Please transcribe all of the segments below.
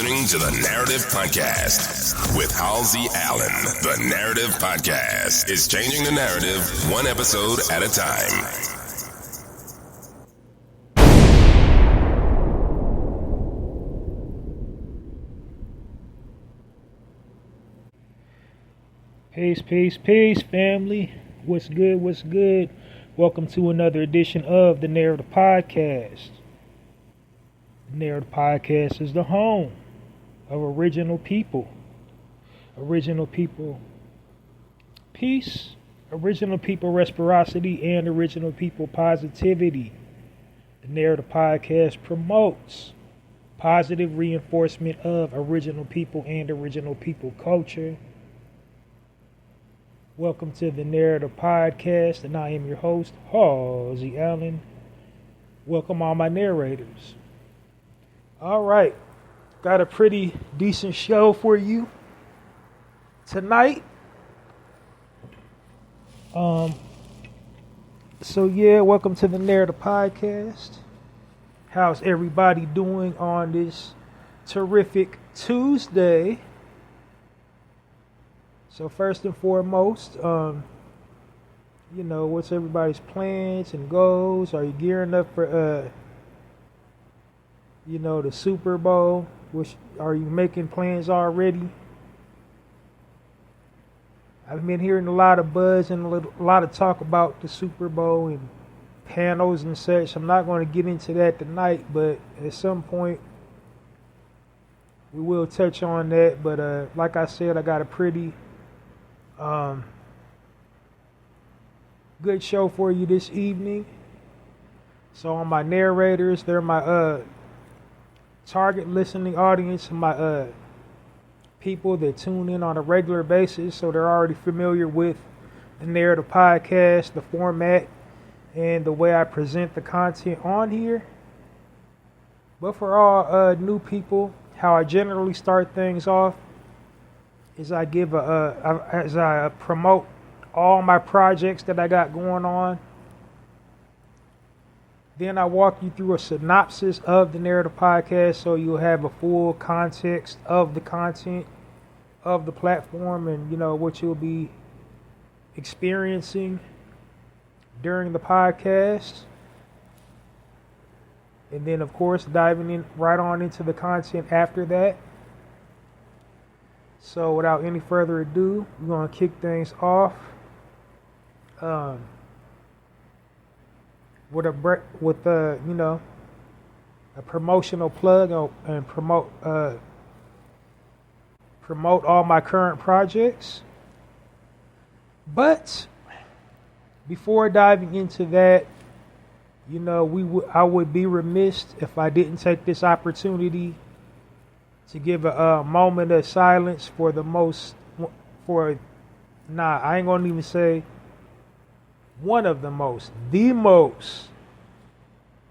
listening to the Narrative Podcast with Halsey Allen. The Narrative Podcast is changing the narrative one episode at a time. Peace, family. What's good? Welcome to another edition of the Narrative Podcast. The Narrative Podcast is the home of original people. Original people peace, original people reciprocity, and original people positivity. The Narrative Podcast promotes positive reinforcement of original people and original people culture. Welcome to the Narrative Podcast, and I am your host, Halsey Allen. Welcome all my narrators. All right, got a pretty decent show for you tonight. Welcome to the Narrative Podcast. How's everybody doing on this terrific Tuesday? So first and foremost, what's everybody's plans and goals? Are you gearing up for, the Super Bowl? Are you making plans already? I've been hearing a lot of buzz and a lot of talk about the Super Bowl and panels and such. I'm not going to get into that tonight, but at some point we will touch on that. But like I said, I got a pretty good show for you this evening. So on my narrators, they're my target listening audience, my people that tune in on a regular basis, so they're already familiar with the Narrative Podcast, the format, and the way I present the content on here. But for all new people, how I generally start things off is I promote all my projects that I got going on. Then I walk you through a synopsis of the Narrative Podcast, so you'll have a full context of the content of the platform and what you'll be experiencing during the podcast. And then of course diving in right on into the content after that. So without any further ado, we're going to kick things off with a promotional plug and promote all my current projects. But before diving into that, I would be remiss if I didn't take this opportunity to give a moment of silence for the most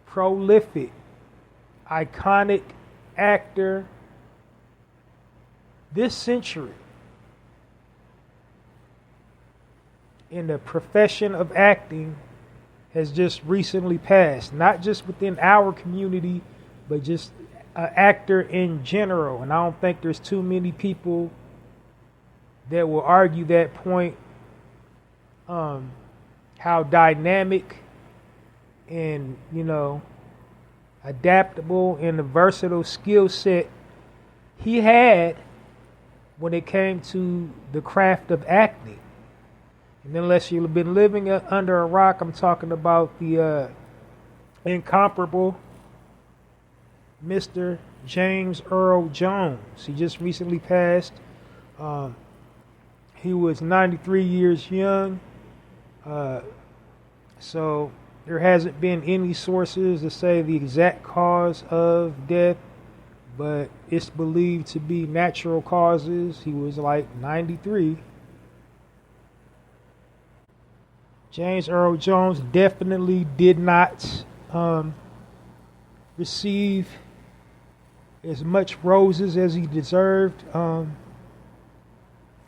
prolific, iconic actor this century in the profession of acting has just recently passed. Not just within our community, but just an actor in general. And I don't think there's too many people that will argue that point. How dynamic and adaptable and a versatile skill set he had when it came to the craft of acting. And unless you've been living under a rock, I'm talking about the incomparable Mr. James Earl Jones. He just recently passed. He was 93 years young. So there hasn't been any sources to say the exact cause of death, but it's believed to be natural causes. He was like 93. James Earl Jones definitely did not receive as much roses as he deserved.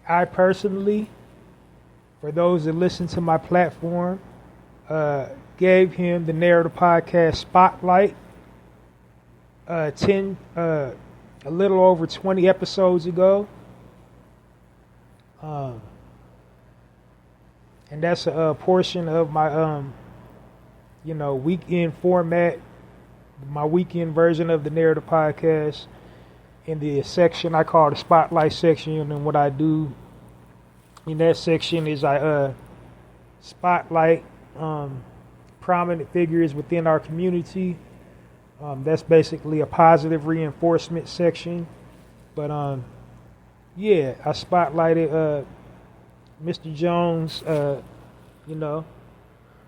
I personally, for those that listen to my platform, gave him the Narrative Podcast Spotlight 10 a little over 20 episodes ago. And that's a portion of my, weekend format, my weekend version of the Narrative Podcast. In the section I call the Spotlight section, and what I do in that section is I spotlight prominent figures within our community. That's basically a positive reinforcement section. But I spotlighted Mr. Jones,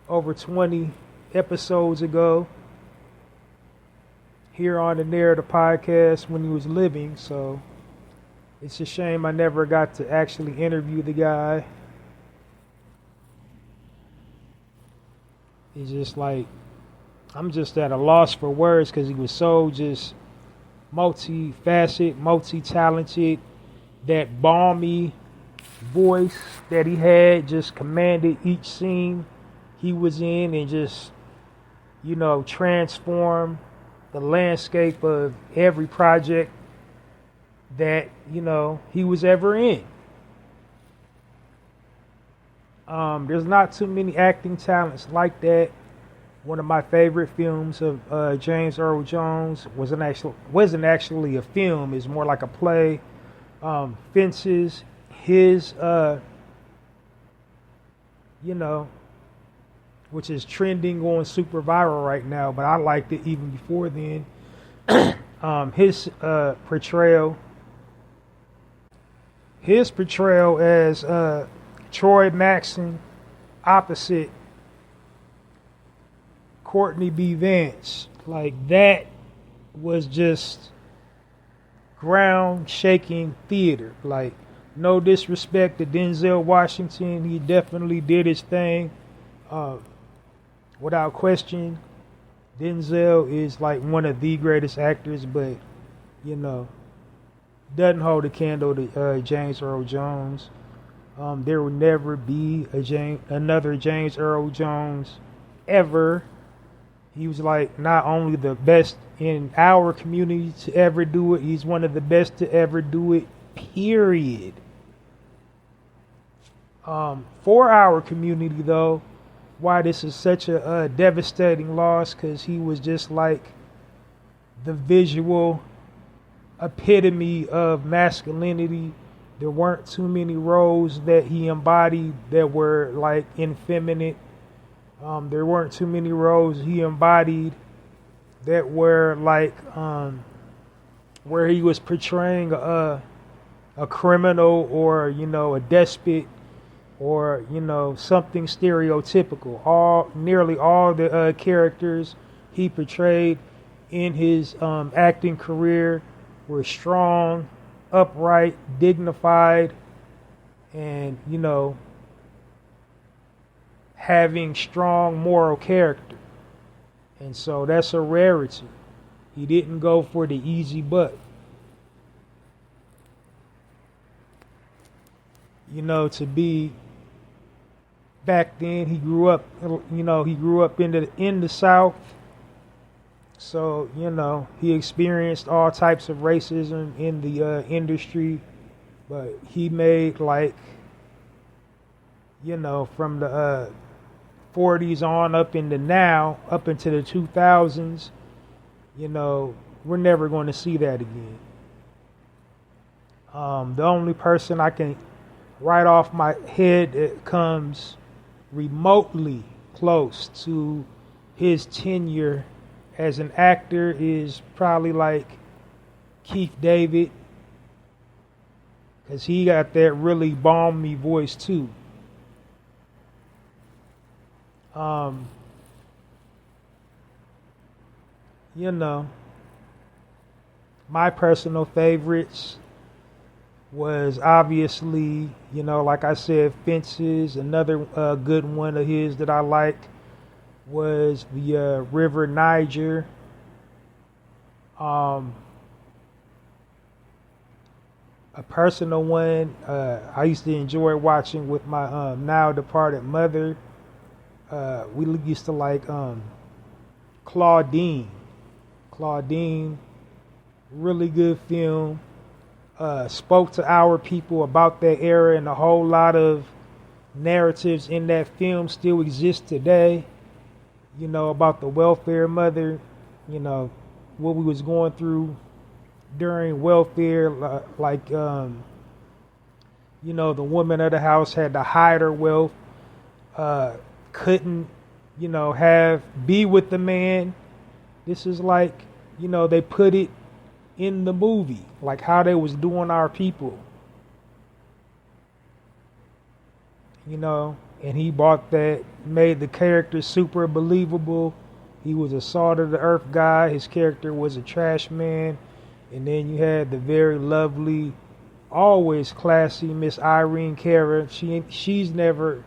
over 20 episodes ago here on the Narrator Podcast when he was living. So it's a shame I never got to actually interview the guy. It's just like, I'm just at a loss for words because he was so just multifaceted, multi-talented. That balmy voice that he had just commanded each scene he was in and just, transformed the landscape of every project that, he was ever in. There's not too many acting talents like that. One of my favorite films of James Earl Jones wasn't actually a film. It's more like a play. Fences, his, which is trending, going super viral right now, but I liked it even before then. His portrayal as Troy Maxson opposite Courtney B. Vance, like that was just ground shaking theater. Like, no disrespect to Denzel Washington, he definitely did his thing. Without question, Denzel is like one of the greatest actors, but doesn't hold a candle to James Earl Jones. There will never be another James Earl Jones ever. He was like not only the best in our community to ever do it, he's one of the best to ever do it, period. For our community, though, why this is such a devastating loss, because he was just like the visual epitome of masculinity. There weren't too many roles that he embodied that were like effeminate. There weren't too many roles he embodied that were like where he was portraying a criminal or a despot or something stereotypical. Nearly all the characters he portrayed in his acting career were strong, upright, dignified, and having strong moral character. And so that's a rarity. He didn't go for the easy butt. To be back then, he grew up in the South. So, he experienced all types of racism in the industry, but he made from the 40s on up into now, up into the 2000s, we're never going to see that again. The only person I can write off my head that comes remotely close to his tenure as an actor is probably like Keith David, because he got that really balmy voice too. My personal favorites was obviously, like I said, Fences. Another good one of his that I liked was the River Niger. A personal one I used to enjoy watching with my now departed mother. We used to like Claudine. Claudine Really good film. Spoke to our people about that era, and a whole lot of narratives in that film still exist today. You know, about the welfare mother, you know, what we was going through during welfare, like, you know, the woman of the house had to hide her wealth, couldn't, you know, be with the man. This is like, you know, they put it in the movie, like how they was doing our people. You know, and he bought that, made the character super believable. He was a salt of the earth guy. His character was a trash man. And then you had the very lovely, always classy Miss Irene Cara. She's never,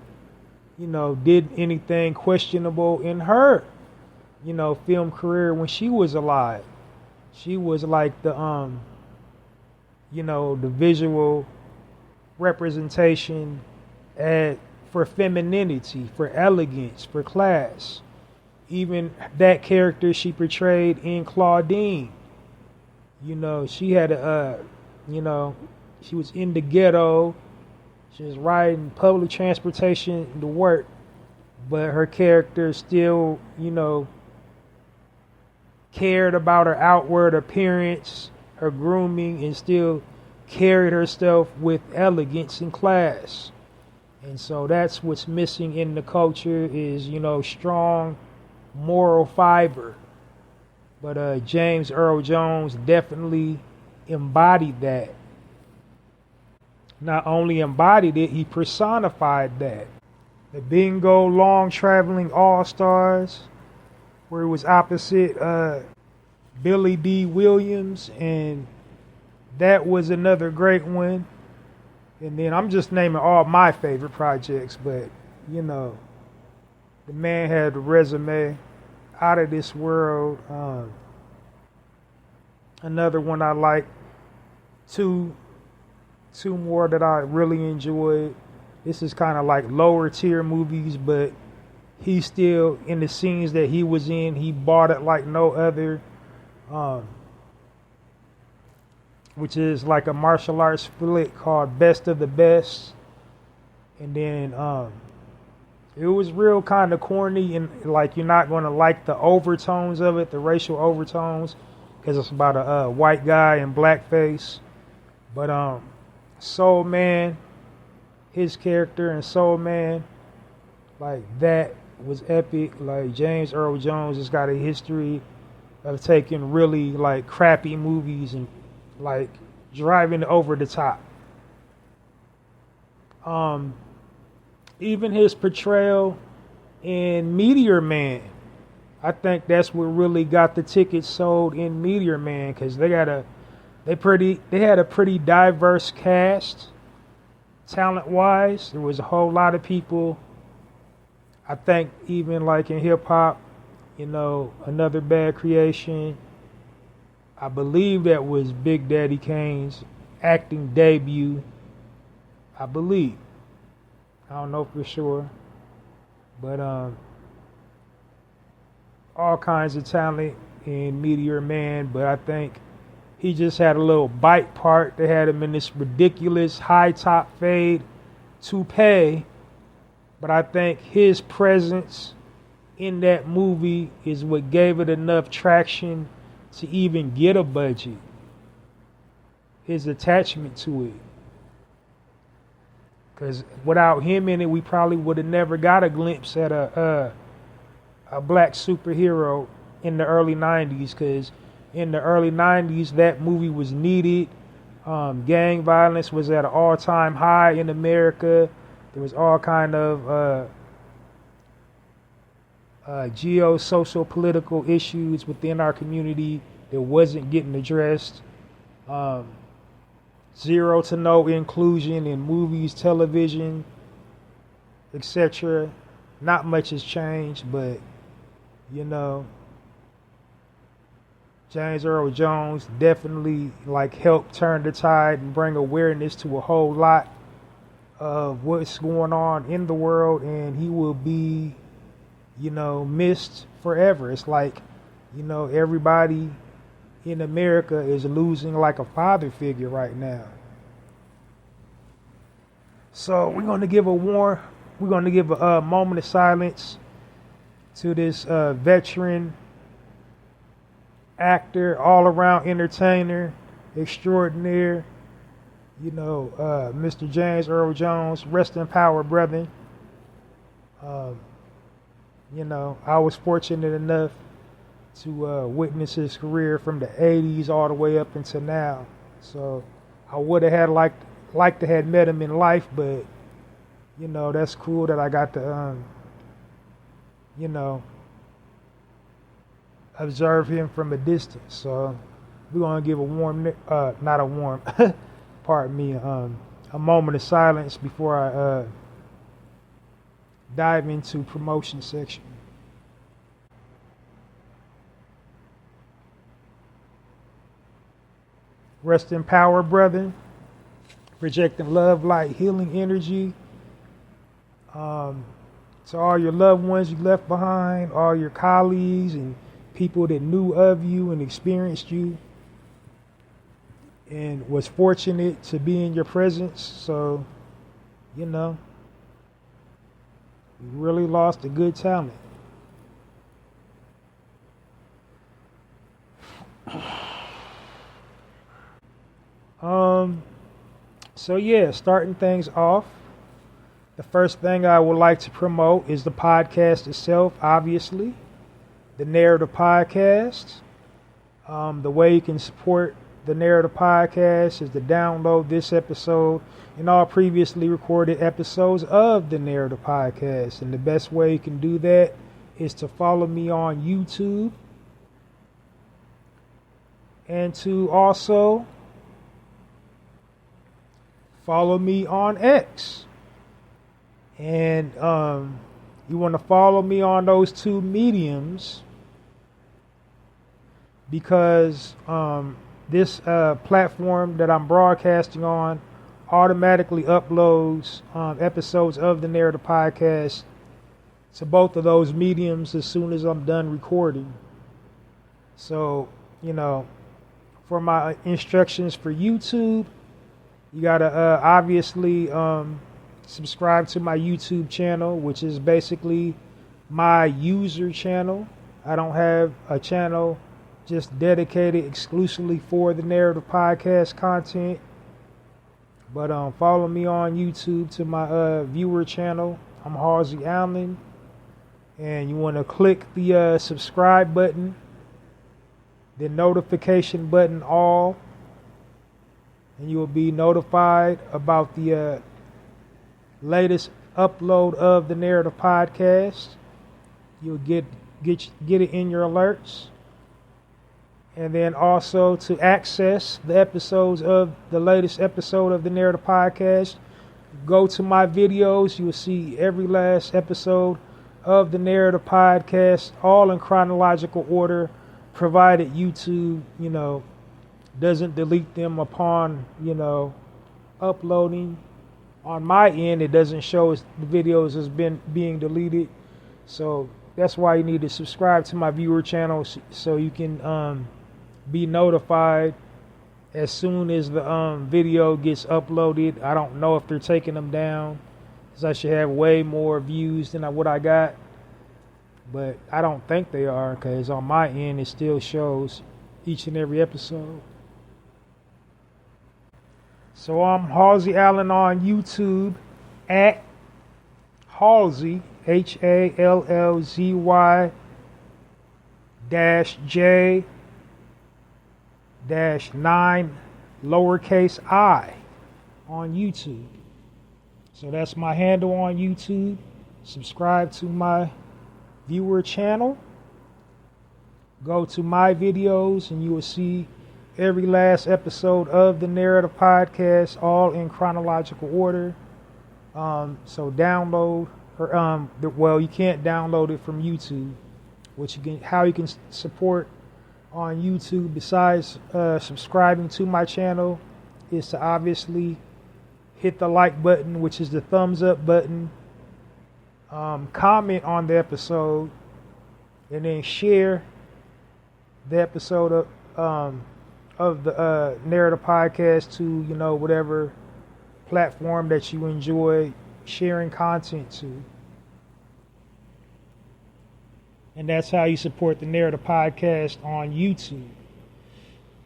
you know, did anything questionable in her, you know, film career when she was alive. She was like the you know, the visual representation for femininity, for elegance, for class. Even that character she portrayed in Claudine, you know, she had you know, she was in the ghetto. She was riding public transportation to work, but her character still, you know, cared about her outward appearance, her grooming, and still carried herself with elegance and class. And so that's what's missing in the culture is, you know, strong moral fiber. But James Earl Jones definitely embodied that. Not only embodied it, he personified that. The Bingo Long Traveling All-Stars, where he was opposite Billy D. Williams, and that was another great one. And then I'm just naming all my favorite projects, but, you know, the man had a resume out of this world. Another one I like, two more that I really enjoyed. This is kind of like lower tier movies, but he still, in the scenes that he was in, he bought it like no other. Which is like a martial arts flick called Best of the Best. And then it was real kind of corny, and like you're not going to like the overtones of it, the racial overtones, because it's about a white guy in blackface. But Soul Man, his character in Soul Man, like that was epic. Like James Earl Jones has got a history of taking really like crappy movies and like driving over the top. Even his portrayal in Meteor Man, I think that's what really got the tickets sold in Meteor Man, because they had a pretty diverse cast, talent wise. There was a whole lot of people. I think even like in hip hop, you know, Another Bad Creation, I believe that was Big Daddy Kane's acting debut. I believe. I don't know for sure. But all kinds of talent in Meteor Man, but I think he just had a little bite part. They had him in this ridiculous high top fade toupee. But I think his presence in that movie is what gave it enough traction to even get a budget. His attachment to it. Because without him in it, we probably would have never got a glimpse at a black superhero in the early 90s. Because in the early 90s, that movie was needed. Gang violence was at an all-time high in America. There was all kind of geo-social political issues within our community that wasn't getting addressed. Zero to no inclusion in movies, television, etc. Not much has changed, but, you know, James Earl Jones definitely like helped turn the tide and bring awareness to a whole lot of what's going on in the world, and he will be, you know, missed forever. It's like, you know, everybody in America is losing like a father figure right now. So we're going to give a moment of silence to this veteran actor, all-around entertainer, extraordinaire, Mr. James Earl Jones. Rest in power, brother. I was fortunate enough to witness his career from the 80s all the way up until now. So I would have had liked to have met him in life, but that's cool that I got to observe him from a distance. So we're gonna give a moment of silence before I dive into promotion section. Rest in power, brother. Projecting love, light, healing energy. To all your loved ones you left behind, all your colleagues and people that knew of you and experienced you and was fortunate to be in your presence. So, you really lost a good talent. So yeah, starting things off, the first thing I would like to promote is the podcast itself, obviously. The Narrator Podcast. The way you can support the Narrator Podcast is to download this episode and all previously recorded episodes of the Narrator Podcast. And the best way you can do that is to follow me on YouTube and to also follow me on X. And you want to follow me on those two mediums because this platform that I'm broadcasting on automatically uploads episodes of the Narrator Podcast to both of those mediums as soon as I'm done recording. So, for my instructions for YouTube, you got to obviously subscribe to my YouTube channel, which is basically my user channel. I don't have a channel just dedicated exclusively for the Narrative Podcast content. But follow me on YouTube to my viewer channel. I'm Halsey Allen. And you want to click the subscribe button, the notification button all, and you will be notified about the latest upload of the Narrative Podcast. You'll get it in your alerts. And then also to access the episodes of the latest episode of the Narrative Podcast, go to my videos. You will see every last episode of the Narrative Podcast, all in chronological order, provided YouTube, doesn't delete them upon, uploading. On my end, it doesn't show the videos as being deleted. So that's why you need to subscribe to my viewer channel so you can be notified as soon as the video gets uploaded. I don't know if they're taking them down, because I should have way more views than what I got. But I don't think they are, because on my end, it still shows each and every episode. So I'm Halsey Allen on YouTube at Halsey, HALLZY -J -9 lowercase I on YouTube. So that's my handle on YouTube. Subscribe to my viewer channel. Go to my videos and you will see every last episode of the Narrative Podcast, all in chronological order. So download, you can't download it from YouTube. How you can support on YouTube besides subscribing to my channel is to obviously hit the like button, which is the thumbs up button. Comment on the episode, and then share the episode of the Narrator podcast to, whatever platform that you enjoy sharing content to. And that's how you support the Narrator podcast on YouTube.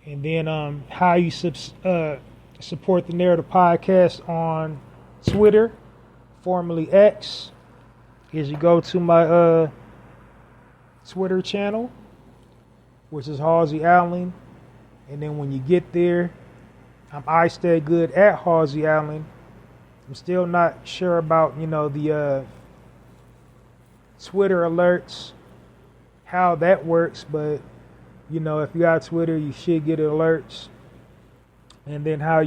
And then how you support the Narrator podcast on Twitter, formerly X, is you go to my Twitter channel, which is Halsey Allen. And then when you get there, I stay good at Halsey Allen. I'm still not sure about, the Twitter alerts, how that works, but if you got Twitter, you should get alerts. And then how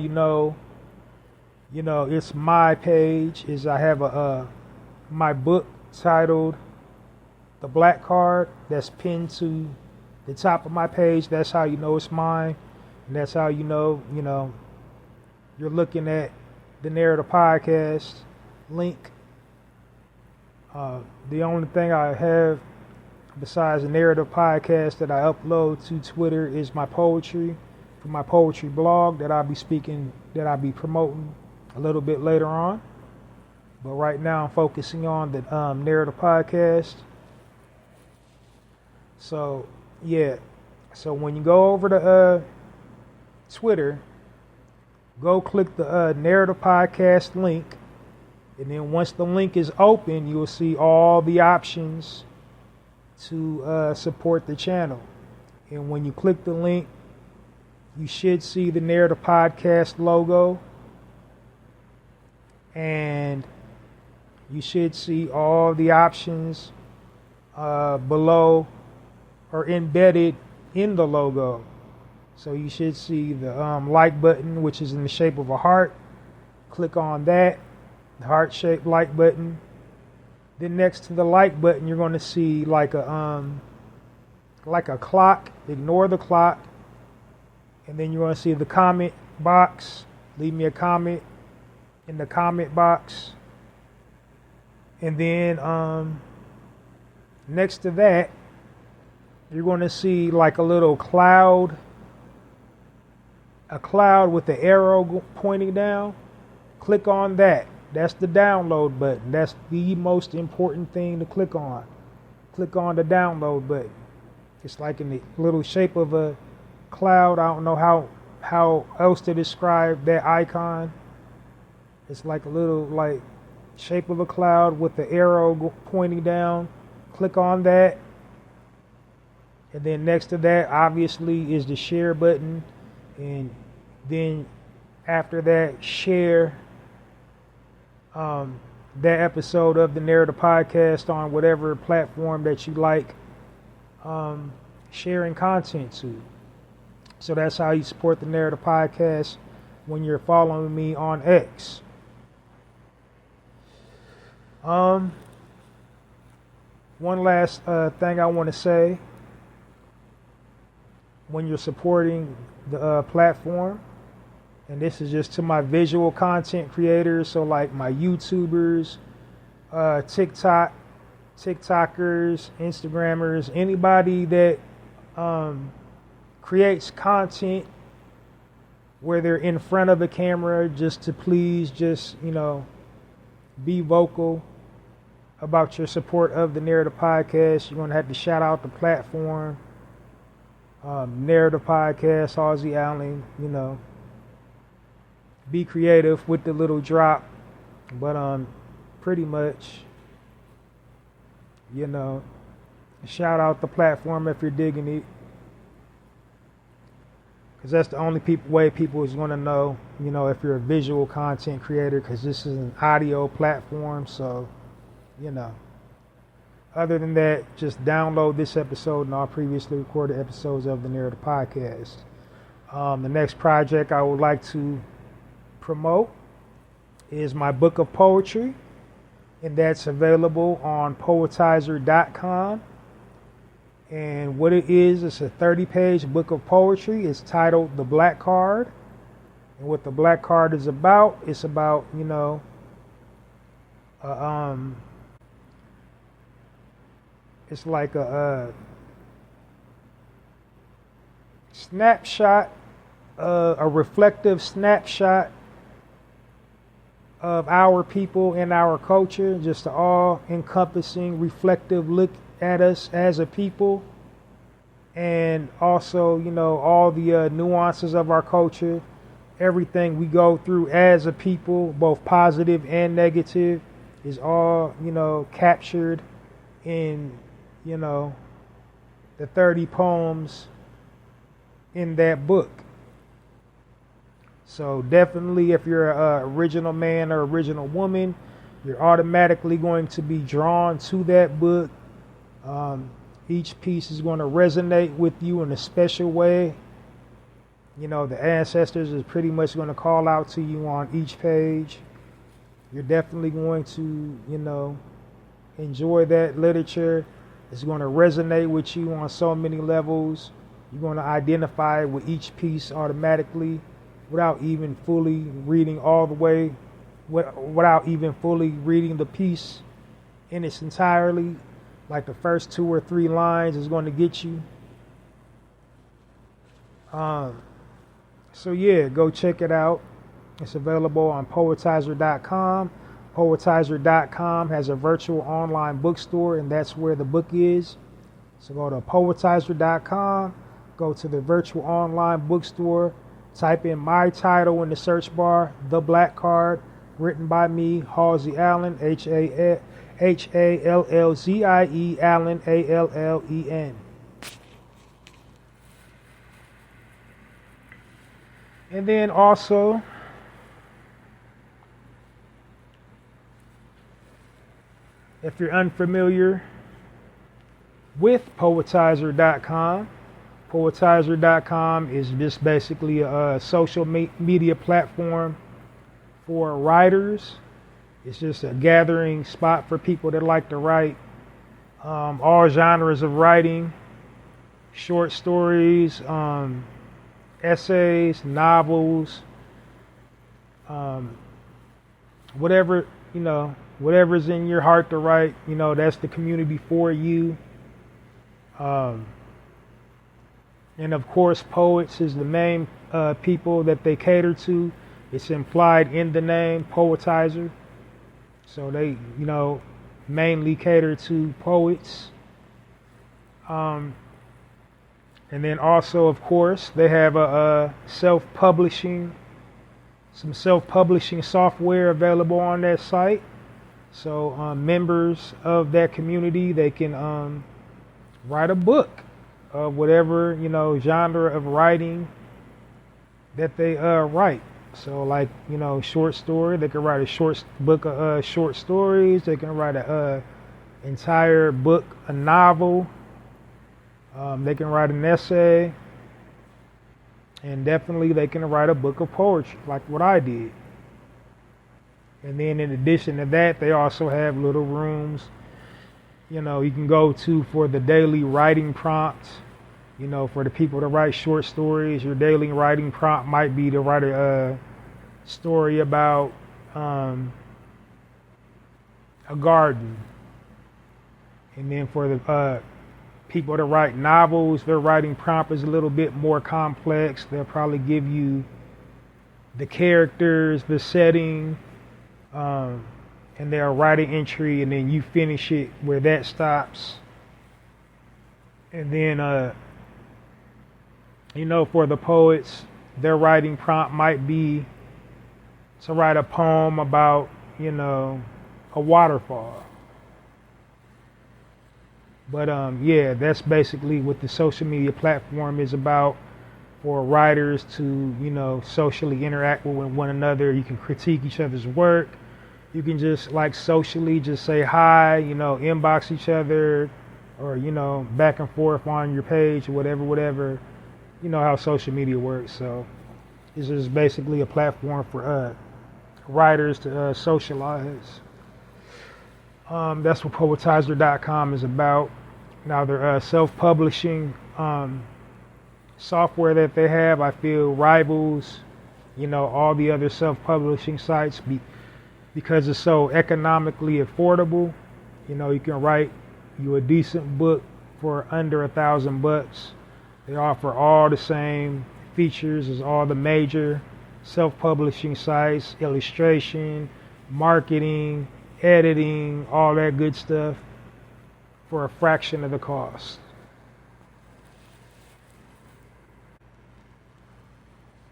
it's my page is I have my book titled The Black Card that's pinned to the top of my page. That's how you know it's mine. And that's how you're looking at the Narrator podcast link. The only thing I have besides the Narrative podcast that I upload to Twitter is my poetry from my poetry blog that I'll be promoting a little bit later on. But right now I'm focusing on the Narrative podcast. So, yeah. So when you go over to Twitter, go click the Narrative podcast link. And then once the link is open, you'll see all the options to support the channel. And when you click the link, you should see the Narrative podcast logo, and you should see all the options below or embedded in the logo. So you should see the like button, which is in the shape of a heart. Click on that, the heart-shaped like button. Then next to the like button, you're going to see like a clock. Ignore the clock. And then you're going to see the comment box. Leave me a comment in the comment box. And then next to that, you're going to see like a little cloud. A cloud with the arrow pointing down. Click on that. That's the download button. That's the most important thing to click on. Click on the download button. It's like in the little shape of a cloud. I don't know how else to describe that icon. It's like a little shape of a cloud with the arrow pointing down. Click on that. And then next to that, obviously, is the share button. And then after that, share that episode of the Narrative podcast on whatever platform that you like sharing content to. So that's how you support the Narrative podcast when you're following me on X. One last thing I want to say. When you're supporting the platform, and this is just to my visual content creators, so like my YouTubers, TikTokers, Instagrammers, anybody that creates content where they're in front of a camera just to please be vocal about your support of the Narrative podcast. You're going to have to shout out the platform. Narrative podcast, Halsey Allen, be creative with the little drop, but pretty much, shout out the platform if you're digging it, because that's the only way people is going to know, if you're a visual content creator, because this is an audio platform. So, other than that, just download this episode and all previously recorded episodes of the Narrative podcast. The next project I would like to promote is my book of poetry, and that's available on poetizer.com. And what it is, it's a 30-page book of poetry. It's titled The Black Card. And what the Black Card is about, it's about, it's like snapshot, a reflective snapshot of our people and our culture, just an all-encompassing, reflective look at us as a people, and also, all the nuances of our culture, everything we go through as a people, both positive and negative, is all, captured in, the 30 poems in that book. So definitely, if you're an original man or original woman, you're automatically going to be drawn to that book. Each piece is going to resonate with you in a special way. The ancestors is pretty much going to call out to you on each page. You're definitely going to, enjoy that literature. It's going to resonate with you on so many levels. You're going to identify with each piece automatically without even fully reading all the way, without even fully reading the piece in its entirely. Like the first 2 or 3 lines is going to get you. So yeah, go check it out. It's available on poetizer.com. Poetizer.com has a virtual online bookstore, and that's where the book is. So go to poetizer.com, go to the virtual online bookstore, type in my title in the search bar, The Black Card, written by me, Halzie Allen, Hallzie, Allen, Allen. And then also, if you're unfamiliar with poetizer.com, poetizer.com is just basically a social media platform for writers. It's just a gathering spot for people that like to write, all genres of writing, short stories, essays, novels, whatever, whatever's in your heart to write, that's the community for you. And of course, poets is the main people that they cater to. It's implied in the name, Poetizer. So they, mainly cater to poets. And then also, of course, they have some self-publishing software available on that site. So members of that community, they can write a book of whatever, genre of writing that they write. So like, short story, they can write a short book of short stories. They can write a entire book, a novel. They can write an essay. And definitely they can write a book of poetry, like what I did. And then in addition to that, they also have little rooms, you can go to for the daily writing prompts. For the people to write short stories, your daily writing prompt might be to write a story about a garden. And then for the people to write novels, their writing prompt is a little bit more complex. They'll probably give you the characters, the setting, and they'll write an entry, and then you finish it where that stops. And then for the poets, their writing prompt might be to write a poem about, a waterfall. But yeah, that's basically what the social media platform is about, for writers to, socially interact with one another. You can critique each other's work. You can just socially just say hi, inbox each other, or, back and forth on your page or whatever. You know how social media works. So it's just basically a platform for writers to socialize. That's what poetizer.com is about. Now their self-publishing software that they have, I feel rivals, all the other self-publishing sites because it's so economically affordable. You can write you a decent book for under $1,000. They offer all the same features as all the major self-publishing sites: illustration, marketing, editing, all that good stuff for a fraction of the cost.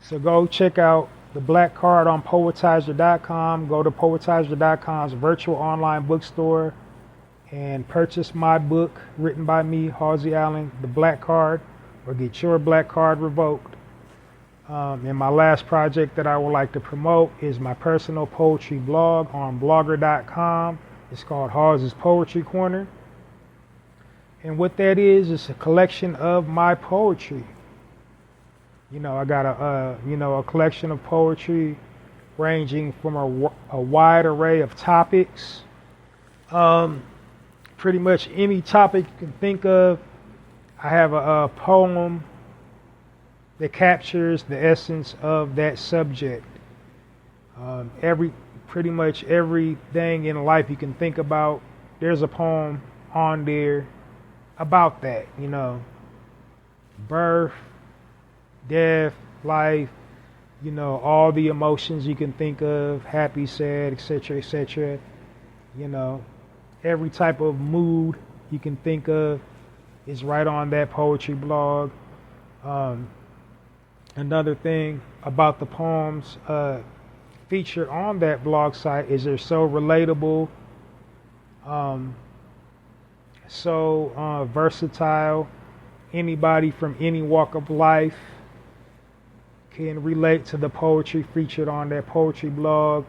So go check out the Black Card on Poetizer.com. Go to Poetizer.com's virtual online bookstore and purchase my book written by me, Halsey Allen, The Black Card, or get your Black Card revoked. And my last project that I would like to promote is my personal poetry blog on blogger.com. It's called Halsey's Poetry Corner. And what that is a collection of my poetry. You know, I got a collection of poetry ranging from a wide array of topics. Pretty much any topic you can think of. I have a poem that captures the essence of that subject. Pretty much everything in life you can think about, there's a poem on there about that. You know, birth, death, life, you know, all the emotions you can think of, happy, sad, etc., etc. You know, every type of mood you can think of is right on that poetry blog. Another thing about the poems featured on that blog site is they're so relatable, so versatile. Anybody from any walk of life can relate to the poetry featured on that poetry blog.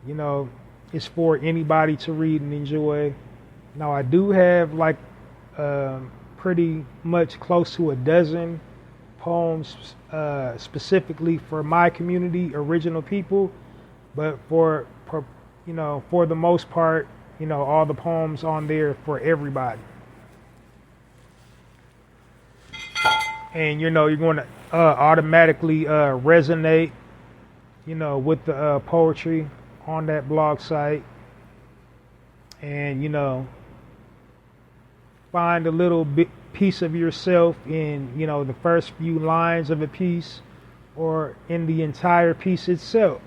You know, it's for anybody to read and enjoy. Now, I do have like pretty much close to a dozen poems specifically for my community, original people, but for the most part, you know, all the poems on there for everybody. And you know, you're going to automatically resonate, you know, with the poetry on that blog site, and you know, find a little bit piece of yourself in, you know, the first few lines of a piece or in the entire piece itself.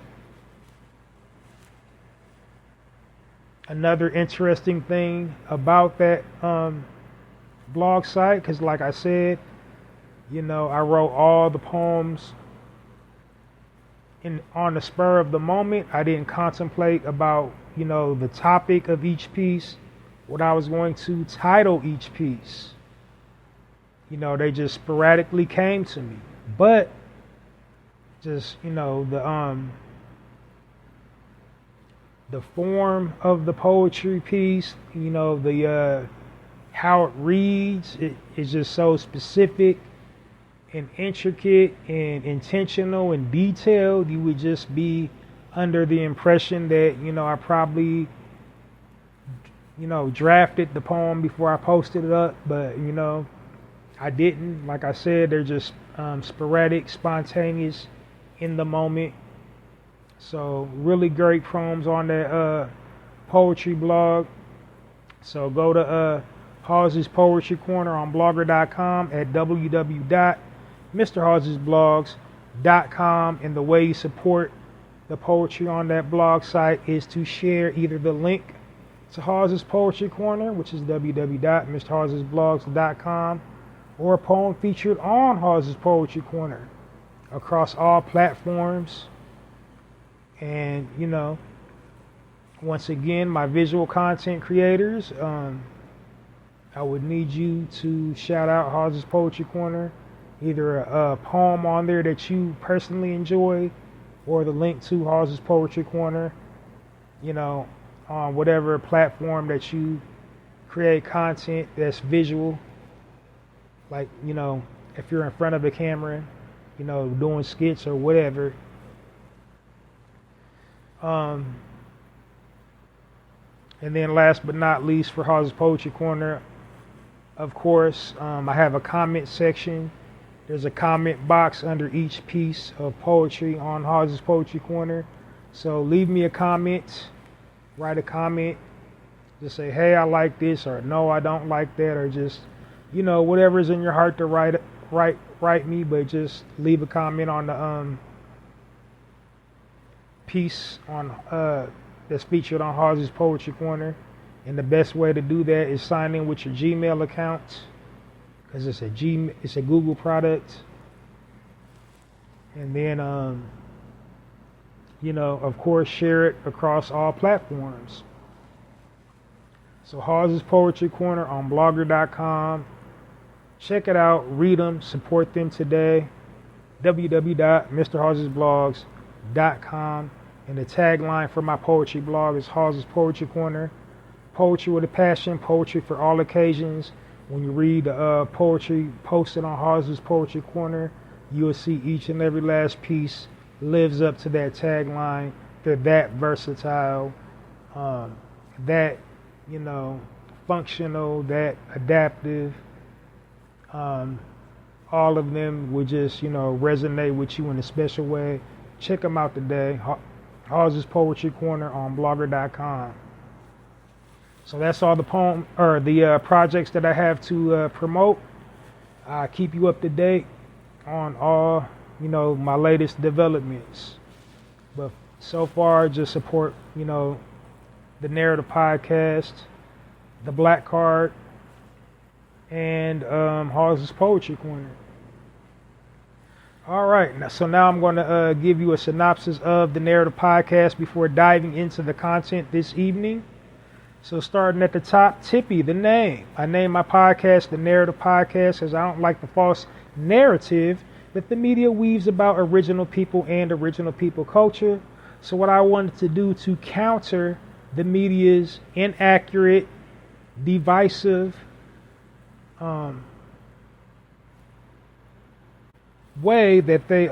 Another interesting thing about that blog site, because like I said, you know, I wrote all the poems on the spur of the moment. I didn't contemplate about, you know, the topic of each piece, what I was going to title each piece. You know, they just sporadically came to me. But just, you know, the form of the poetry piece, you know, the how it reads, it is just so specific and intricate and intentional and detailed. You would just be under the impression that, you know, I probably, you know, drafted the poem before I posted it up, but, you know, I didn't. Like I said, they're just sporadic, spontaneous, in the moment. So really great poems on that poetry blog. So go to Halsey's Poetry Corner on blogger.com at www.mrhalseysblogs.com. And the way you support the poetry on that blog site is to share either the link to Halsey's Poetry Corner, which is www.mrhalseysblogs.com, or a poem featured on Halsey's Poetry Corner across all platforms. And, you know, once again, my visual content creators, I would need you to shout out Halsey's Poetry Corner, either a poem on there that you personally enjoy, or the link to Halsey's Poetry Corner, you know, on whatever platform that you create content that's visual. Like, you know, if you're in front of a camera, you know, doing skits or whatever. And then last but not least, for Halsey's Poetry Corner, of course, I have a comment section. There's a comment box under each piece of poetry on Halsey's Poetry Corner. So leave me a comment, write a comment, just say, hey, I like this, or no, I don't like that, or just, you know, whatever's in your heart to write write me, but just leave a comment on the piece on that's featured on Halsey's Poetry Corner. And the best way to do that is sign in with your Gmail account, because it's a Google product. And then of course, share it across all platforms. So Halsey's Poetry Corner on blogger.com. Check it out, read them, support them today. www.mrhalsiesblogs.com. And the tagline for my poetry blog is Halsey's Poetry Corner. Poetry with a passion, poetry for all occasions. When you read the poetry posted on Halsey's Poetry Corner, you will see each and every last piece lives up to that tagline. They're that versatile, that functional, that adaptive. All of them would just resonate with you in a special way. Check them out today. Halsey's Poetry Corner on blogger.com. So that's all the projects that I have to promote. I keep you up to date on all my latest developments. But so far, just support the Narrative Podcast, the Black Card, and Halsey's Poetry Corner. All right, so now I'm going to give you a synopsis of the Narrative Podcast before diving into the content this evening. So starting at the top, Tippy, the name. I named my podcast the Narrative Podcast as I don't like the false narrative that the media weaves about original people and original people culture. So what I wanted to do to counter the media's inaccurate, divisive, way that they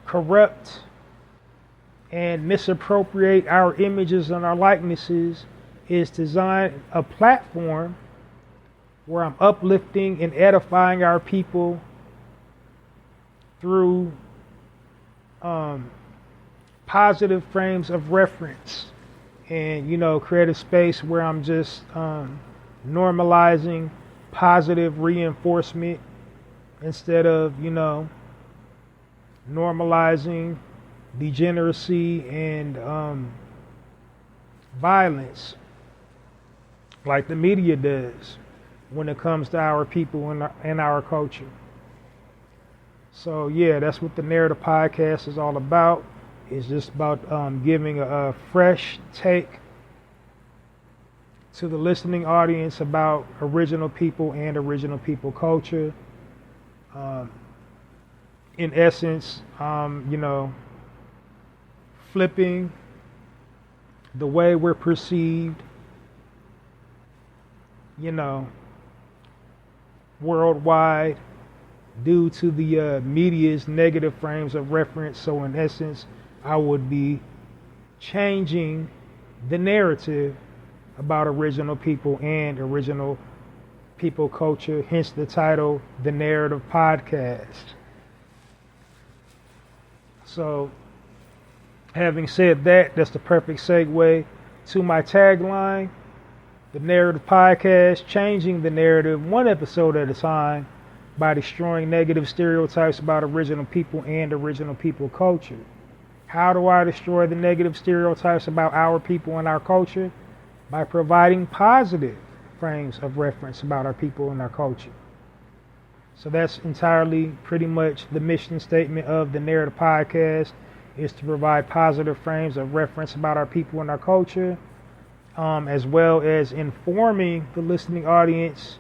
corrupt and misappropriate our images and our likenesses is to design a platform where I'm uplifting and edifying our people through positive frames of reference, and create a space where I'm just normalizing positive reinforcement instead of normalizing degeneracy and violence like the media does when it comes to our people and our culture. So yeah, that's what the Narrative Podcast is all about. It's just about giving a fresh take to the listening audience about original people and original people culture. In essence, flipping the way we're perceived, worldwide due to the media's negative frames of reference. So in essence, I would be changing the narrative about original people and original people culture, hence the title, The Narrative Podcast. So having said that, that's the perfect segue to my tagline, The Narrative Podcast, changing the narrative one episode at a time by destroying negative stereotypes about original people and original people culture. How do I destroy the negative stereotypes about our people and our culture? By providing positive frames of reference about our people and our culture. So that's entirely pretty much the mission statement of the Narrative Podcast, is to provide positive frames of reference about our people and our culture, as well as informing the listening audience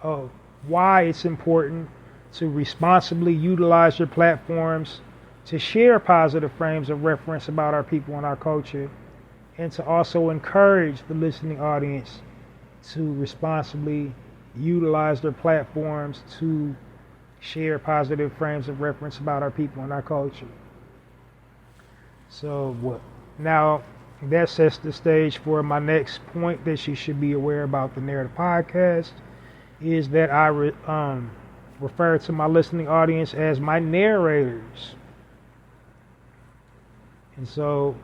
of why it's important to responsibly utilize your platforms to share positive frames of reference about our people and our culture, and to also encourage the listening audience to responsibly utilize their platforms to share positive frames of reference about our people and our culture. So now that sets the stage for my next point that you should be aware about the Narrative Podcast, is that I refer to my listening audience as my narrators. And so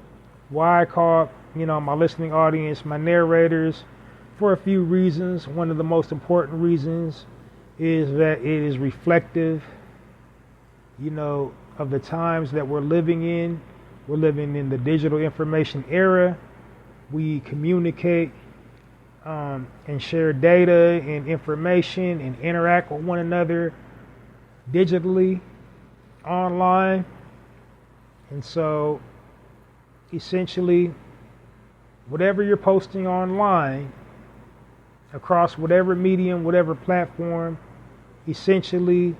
why I call my listening audience my narrators? For a few reasons. One of the most important reasons is that it is reflective, of the times that we're living in. We're living in the digital information era. We communicate and share data and information and interact with one another digitally, online. And so, essentially, whatever you're posting online, across whatever medium, whatever platform, essentially,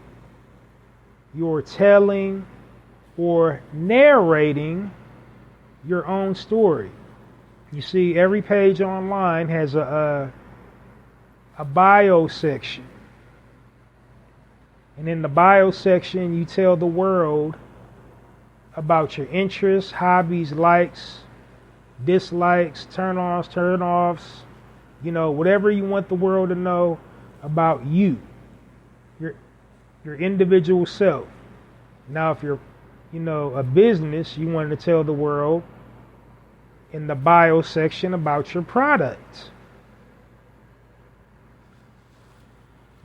you're telling or narrating your own story. You see, every page online has a bio section. And in the bio section, you tell the world about your interests, hobbies, likes, dislikes, turn-ons, turn-offs, whatever you want the world to know about you, your individual self. Now, if you're, a business, you want to tell the world in the bio section about your product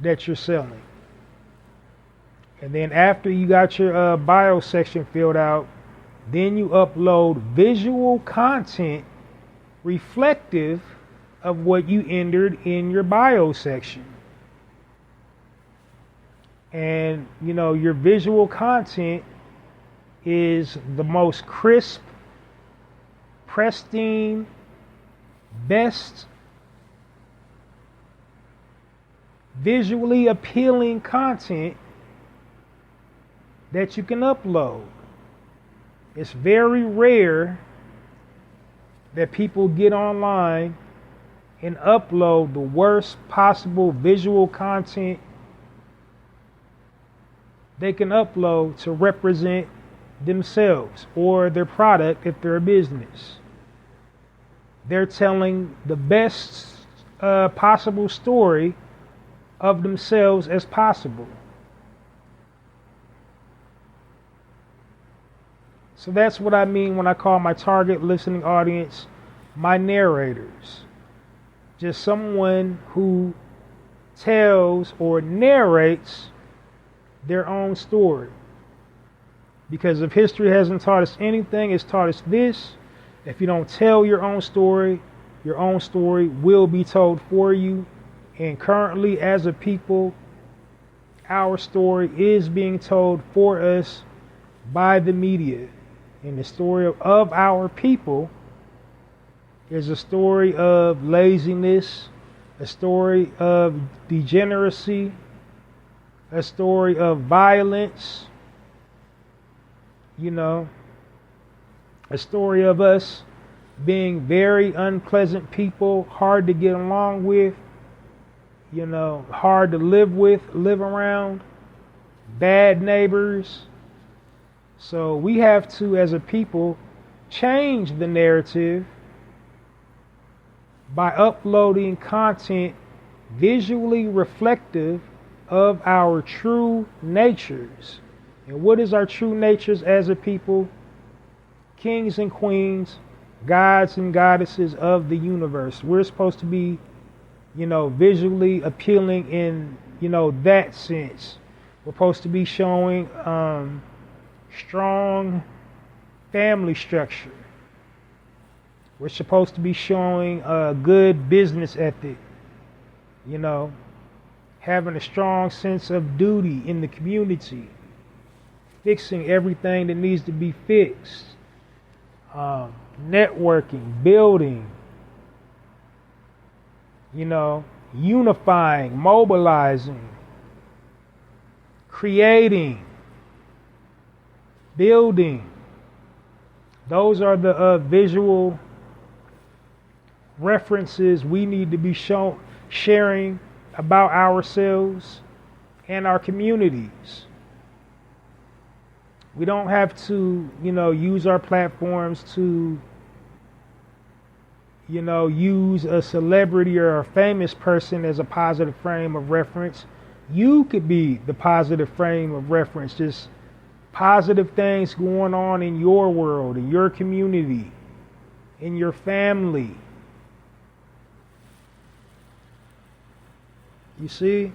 that you're selling. And then after you got your bio section filled out, then you upload visual content reflective of what you entered in your bio section. And, your visual content is the most crisp, pristine, best, visually appealing content that you can upload. It's very rare that people get online and upload the worst possible visual content they can upload to represent themselves or their product if they're a business. They're telling the best possible story of themselves as possible. So that's what I mean when I call my target listening audience my narrators. Just someone who tells or narrates their own story. Because if history hasn't taught us anything, it's taught us this. If you don't tell your own story will be told for you. And currently, as a people, our story is being told for us by the media. And the story of our people is a story of laziness, a story of degeneracy, a story of violence, a story of us being very unpleasant people, hard to get along with, hard to live around, bad neighbors. So we have to, as a people, change the narrative by uploading content visually reflective of our true natures. And what is our true natures as a people? Kings and queens, gods and goddesses of the universe. We're supposed to be, visually appealing in, that sense. We're supposed to be showing strong family structure. We're supposed to be showing a good business ethic, having a strong sense of duty in the community, fixing everything that needs to be fixed, networking, building, unifying, mobilizing, creating, building. Those are the visual references we need to be sharing about ourselves and our communities. We don't have to, use our platforms to, use a celebrity or a famous person as a positive frame of reference. You could be the positive frame of reference. Just positive things going on in your world, in your community, in your family. You see?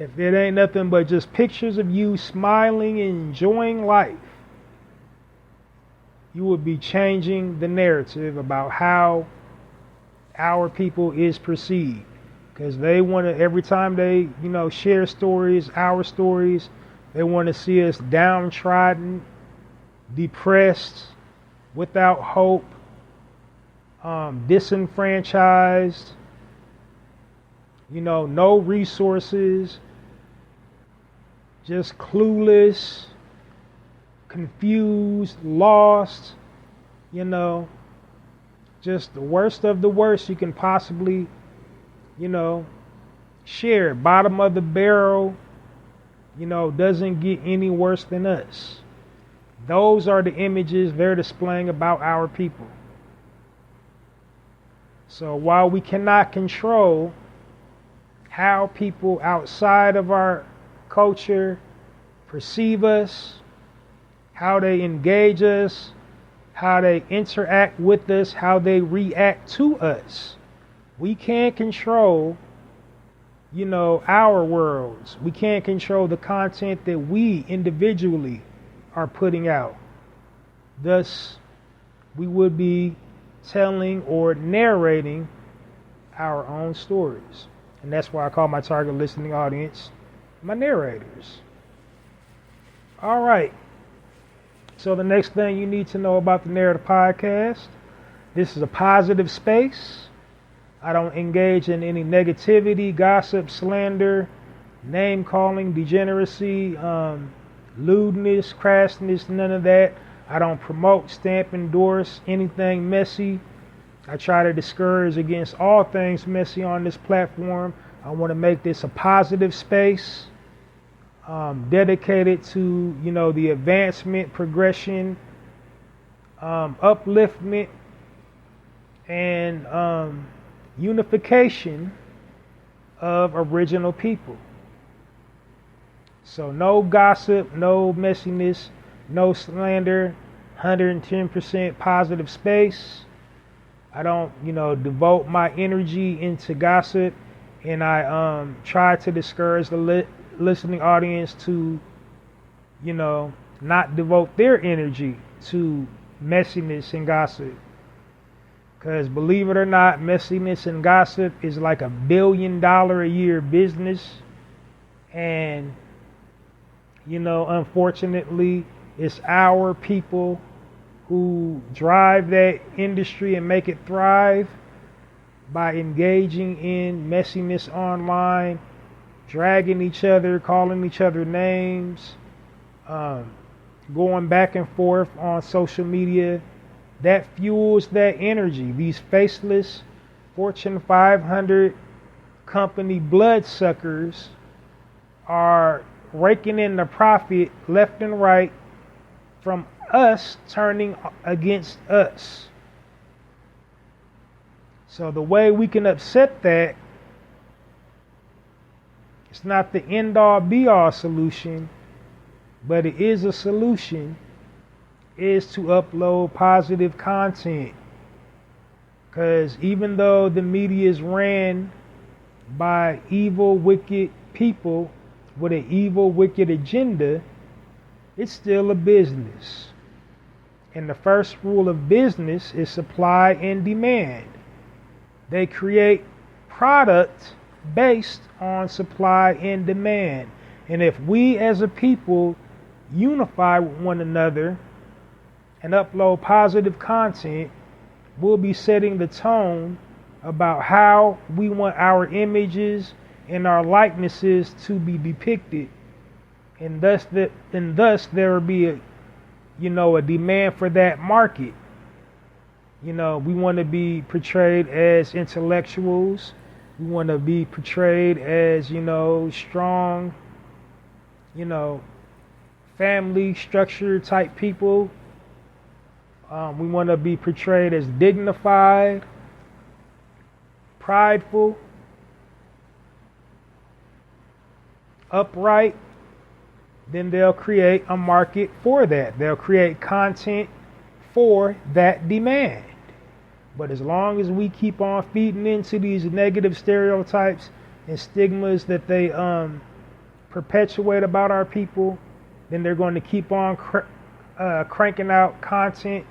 if it ain't nothing but just pictures of you smiling and enjoying life, you would be changing the narrative about how our people is perceived. Because they want to, every time they, share stories, our stories, they want to see us downtrodden, depressed, without hope, disenfranchised, no resources, just clueless, confused, lost, just the worst of the worst you can possibly, share. Bottom of the barrel, doesn't get any worse than us. Those are the images they're displaying about our people. So while we cannot control how people outside of our culture perceive us, how they engage us, how they interact with us, how they react to us, we can't control, our worlds. We can't control the content that we individually are putting out. Thus, we would be telling or narrating our own stories. And that's why I call my target listening audience my narrators. All right. So the next thing you need to know about the Narrator podcast, this is a positive space. I don't engage in any negativity, gossip, slander, name calling, degeneracy, lewdness, crassness, none of that. I don't promote, stamp, endorse anything messy. I try to discourage against all things messy on this platform. I want to make this a positive space, dedicated to, the advancement, progression, upliftment, and unification of original people. So no gossip, no messiness, no slander, 110% positive space. I don't, devote my energy into gossip, and I try to discourage the listening audience to, not devote their energy to messiness and gossip. Because believe it or not, messiness and gossip is like $1 billion a year business. And, unfortunately, it's our people who drive that industry and make it thrive by engaging in messiness online, dragging each other, calling each other names, going back and forth on social media. That fuels that energy. These faceless Fortune 500 company bloodsuckers are raking in the profit left and right from us turning against us. So the way we can upset that, it's not the end-all be-all solution, but it is a solution, is to upload positive content. Because even though the media is ran by evil, wicked people with an evil, wicked agenda, it's still a business. And the first rule of business is supply and demand. They create product based on supply and demand. And if we as a people unify with one another and upload positive content, we'll be setting the tone about how we want our images and our likenesses to be depicted. And thus there will be a demand for that market. We want to be portrayed as intellectuals. We want to be portrayed as, strong, family structure type people. We want to be portrayed as dignified, prideful, upright. Then they'll create a market for that. They'll create content for that demand. But as long as we keep on feeding into these negative stereotypes and stigmas that they perpetuate about our people, then they're going to keep on cranking out content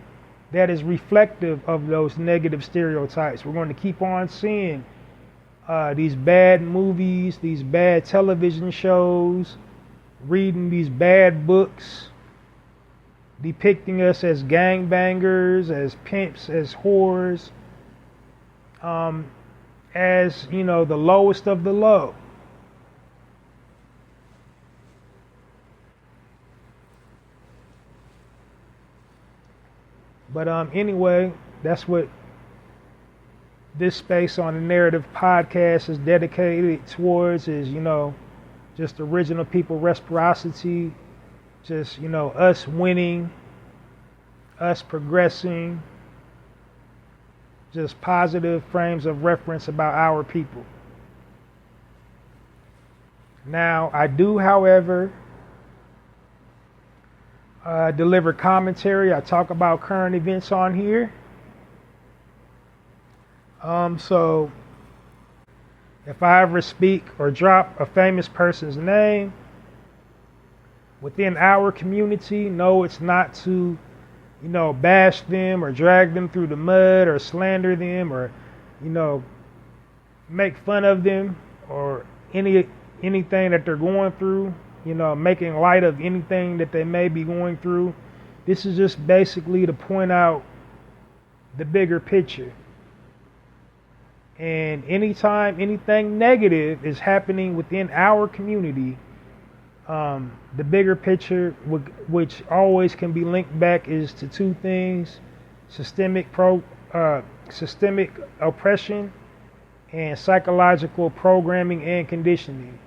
that is reflective of those negative stereotypes. We're going to keep on seeing these bad movies, these bad television shows, reading these bad books, depicting us as gangbangers, as pimps, as whores, as, the lowest of the low. But anyway, that's what this space on the Narrative Podcast is dedicated towards, is, just original people reciprocity, just, us winning, us progressing, just positive frames of reference about our people. Now, I do, however, deliver commentary. I talk about current events on here. So if I ever speak or drop a famous person's name within our community, no, it's not to, bash them or drag them through the mud or slander them or, make fun of them or anything that they're going through, making light of anything that they may be going through. This is just basically to point out the bigger picture. And anytime anything negative is happening within our community, the bigger picture, which always can be linked back, is to two things: systemic oppression and psychological programming and conditioning.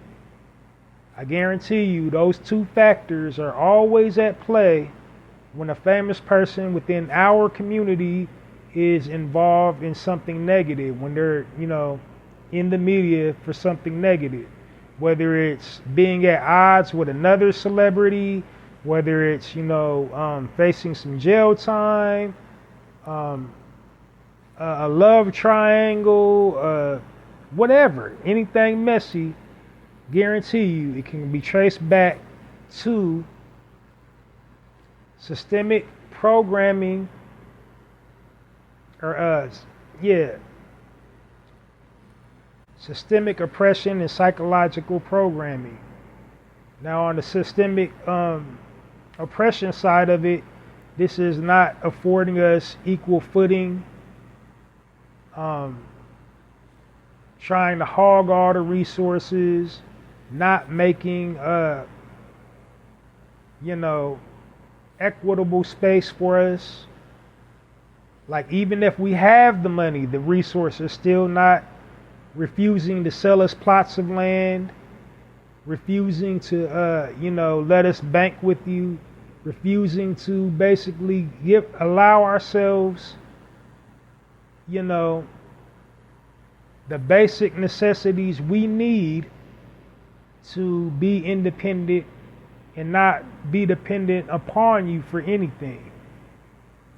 I guarantee you those two factors are always at play when a famous person within our community is involved in something negative, when they're, in the media for something negative. Whether it's being at odds with another celebrity, whether it's, facing some jail time, a love triangle, whatever, anything messy, guarantee you it can be traced back to systemic programming systemic oppression and psychological programming. Now, on the systemic oppression side of it, this is not affording us equal footing, trying to hog all the resources, not making equitable space for us. Like, even if we have the money, the resources, still not refusing to sell us plots of land, refusing to, let us bank with you, refusing to basically allow ourselves, the basic necessities we need to be independent and not be dependent upon you for anything.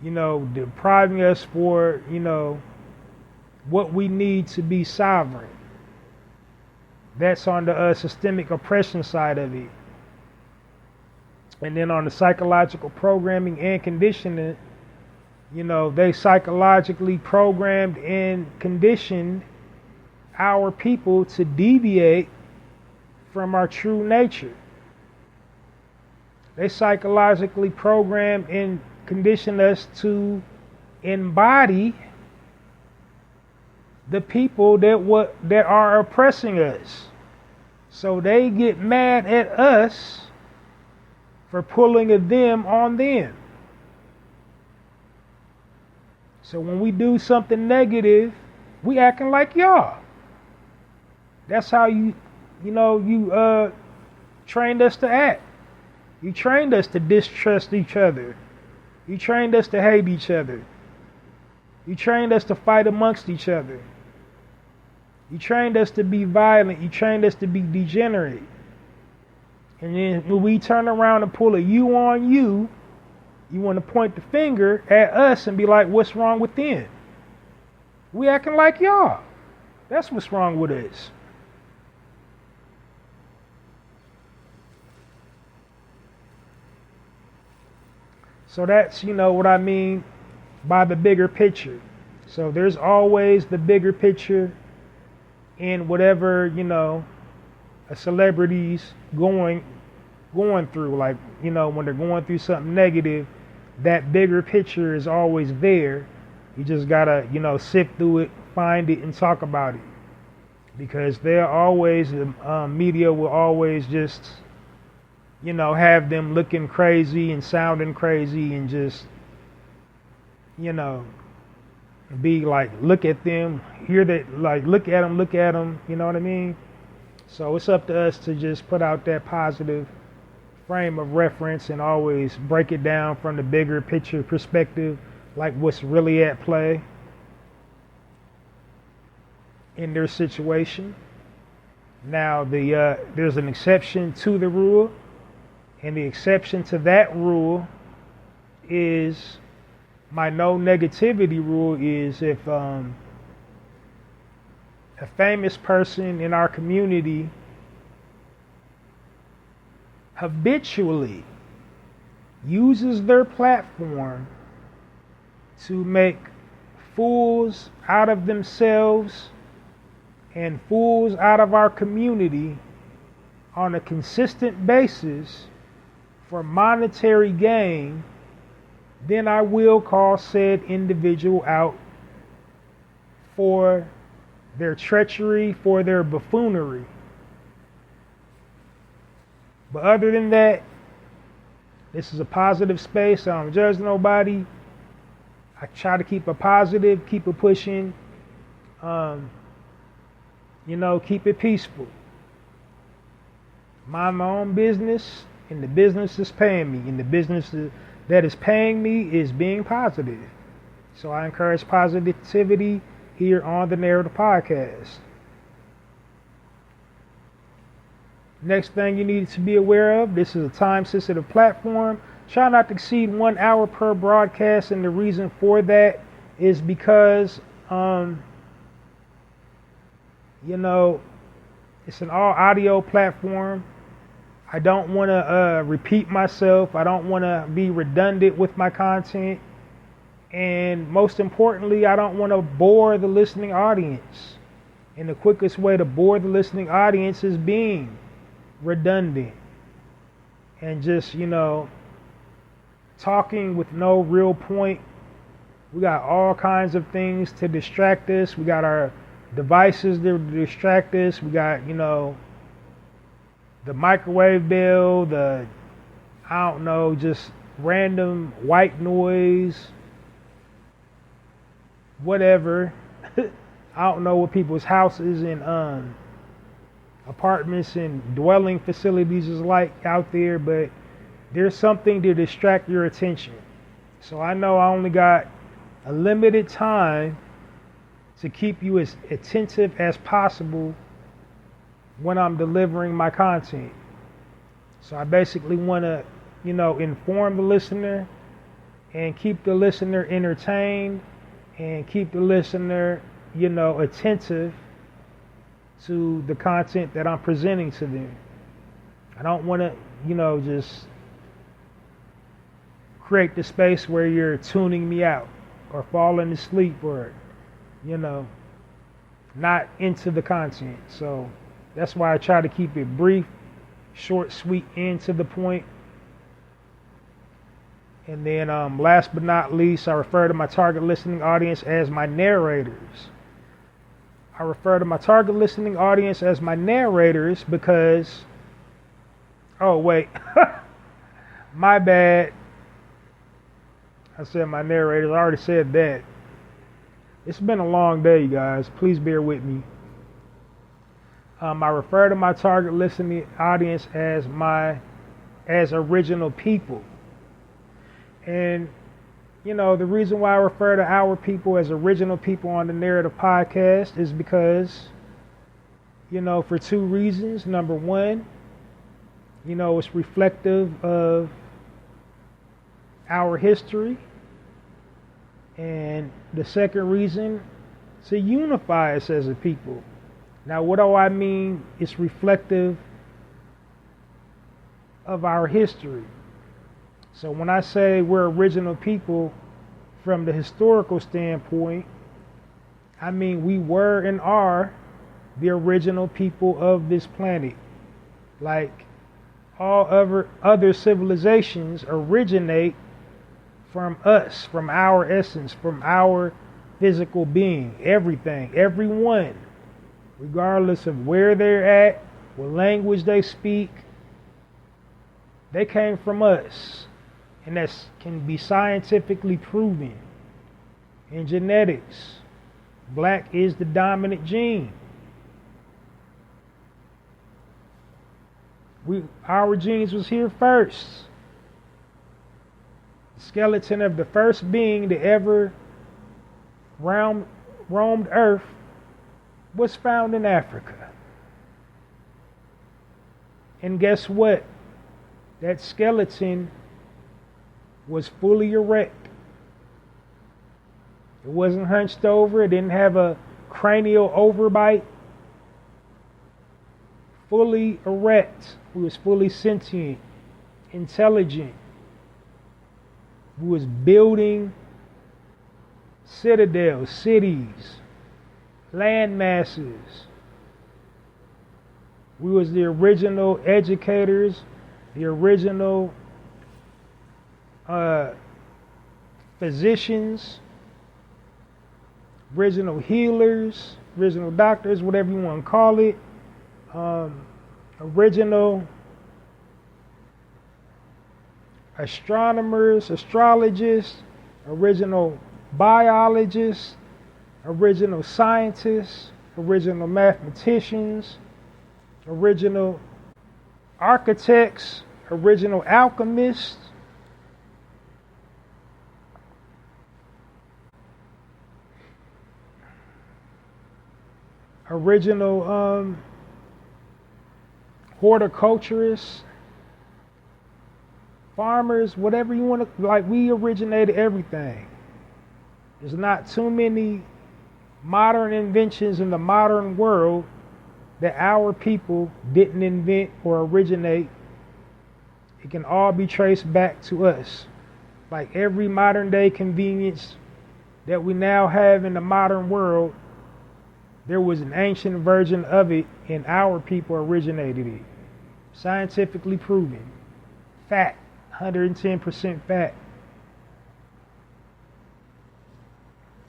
Depriving us for, what we need to be sovereign. That's on the systemic oppression side of it. And then on the psychological programming and conditioning, they psychologically programmed and conditioned our people to deviate from our true nature. They psychologically programmed and conditioned us to embody the people that are oppressing us. So they get mad at us for pulling a them on them. So when we do something negative, we acting like y'all. That's how you trained us to act. You trained us to distrust each other. You trained us to hate each other. You trained us to fight amongst each other. You trained us to be violent. You trained us to be degenerate. And then when we turn around and pull a you on you, you want to point the finger at us and be like, what's wrong with them? We acting like y'all. That's what's wrong with us. So that's, what I mean by the bigger picture. So there's always the bigger picture in whatever, a celebrity's going through. Like, when they're going through something negative, that bigger picture is always there. You just gotta, sift through it, find it, and talk about it. Because they're always, media will always just, have them looking crazy and sounding crazy and just, be like, look at them, hear that, like, look at them, you know what I mean? So it's up to us to just put out that positive frame of reference and always break it down from the bigger picture perspective, like what's really at play in their situation. Now, there's an exception to the rule, and the exception to that rule is my no negativity rule. Is if a famous person in our community habitually uses their platform to make fools out of themselves and fools out of our community on a consistent basis for monetary gain, then I will call said individual out for their treachery, for their buffoonery. But other than that, this is a positive space. I don't judge nobody. I try to keep it positive, keep it pushing, keep it peaceful. Mind my own business, and the business is paying me, and the business that is paying me is being positive. So I encourage positivity here on the Narrator Podcast. Next thing you need to be aware of, this is a time-sensitive platform. Try not to exceed 1 hour per broadcast, and the reason for that is because, it's an all-audio platform. I don't want to repeat myself. I don't want to be redundant with my content. And most importantly, I don't want to bore the listening audience. And the quickest way to bore the listening audience is being redundant and just, talking with no real point. We got all kinds of things to distract us. We got our devices that distract us. We got, the microwave bill, just random white noise, whatever. I don't know what people's houses and apartments and dwelling facilities is like out there, but there's something to distract your attention. So I know I only got a limited time to keep you as attentive as possible when I'm delivering my content. So I basically want to, inform the listener and keep the listener entertained and keep the listener, attentive to the content that I'm presenting to them. I don't want to, just create the space where you're tuning me out or falling asleep or, not into the content. So that's why I try to keep it brief, short, sweet, and to the point. And then last but not least, I refer to my target listening audience as my narrators. I refer to my target listening audience as my narrators because, oh wait, my bad. I said my narrators, I already said that. It's been a long day, you guys. Please bear with me. I refer to my target listening audience as original people. And, the reason why I refer to our people as original people on the Narrative Podcast is because, for two reasons. Number one, it's reflective of our history. And the second reason, to unify us as a people. Now, what do I mean? It's reflective of our history. So when I say we're original people from the historical standpoint, I mean we were and are the original people of this planet. Like all other civilizations originate from us, from our essence, from our physical being, everything, everyone, regardless of where they're at, what language they speak, they came from us. And that can be scientifically proven. In genetics, black is the dominant gene. Our genes was here first. The skeleton of the first being to ever roamed Earth was found in Africa. And guess what? That skeleton was fully erect. It wasn't hunched over. It didn't have a cranial overbite. Fully erect. We was fully sentient, intelligent. We was building citadels, cities, land masses. We was the original educators, the original physicians, original healers, original doctors, whatever you want to call it, original astronomers, astrologists, original biologists, original scientists, original mathematicians, original architects, original alchemists, original horticulturists, farmers, whatever you want to, like, we originated everything. There's not too many modern inventions in the modern world that our people didn't invent or originate. It can all be traced back to us. Like every modern day convenience that we now have in the modern world, there was an ancient version of it and our people originated it. Scientifically proven. Fact. 110% fact.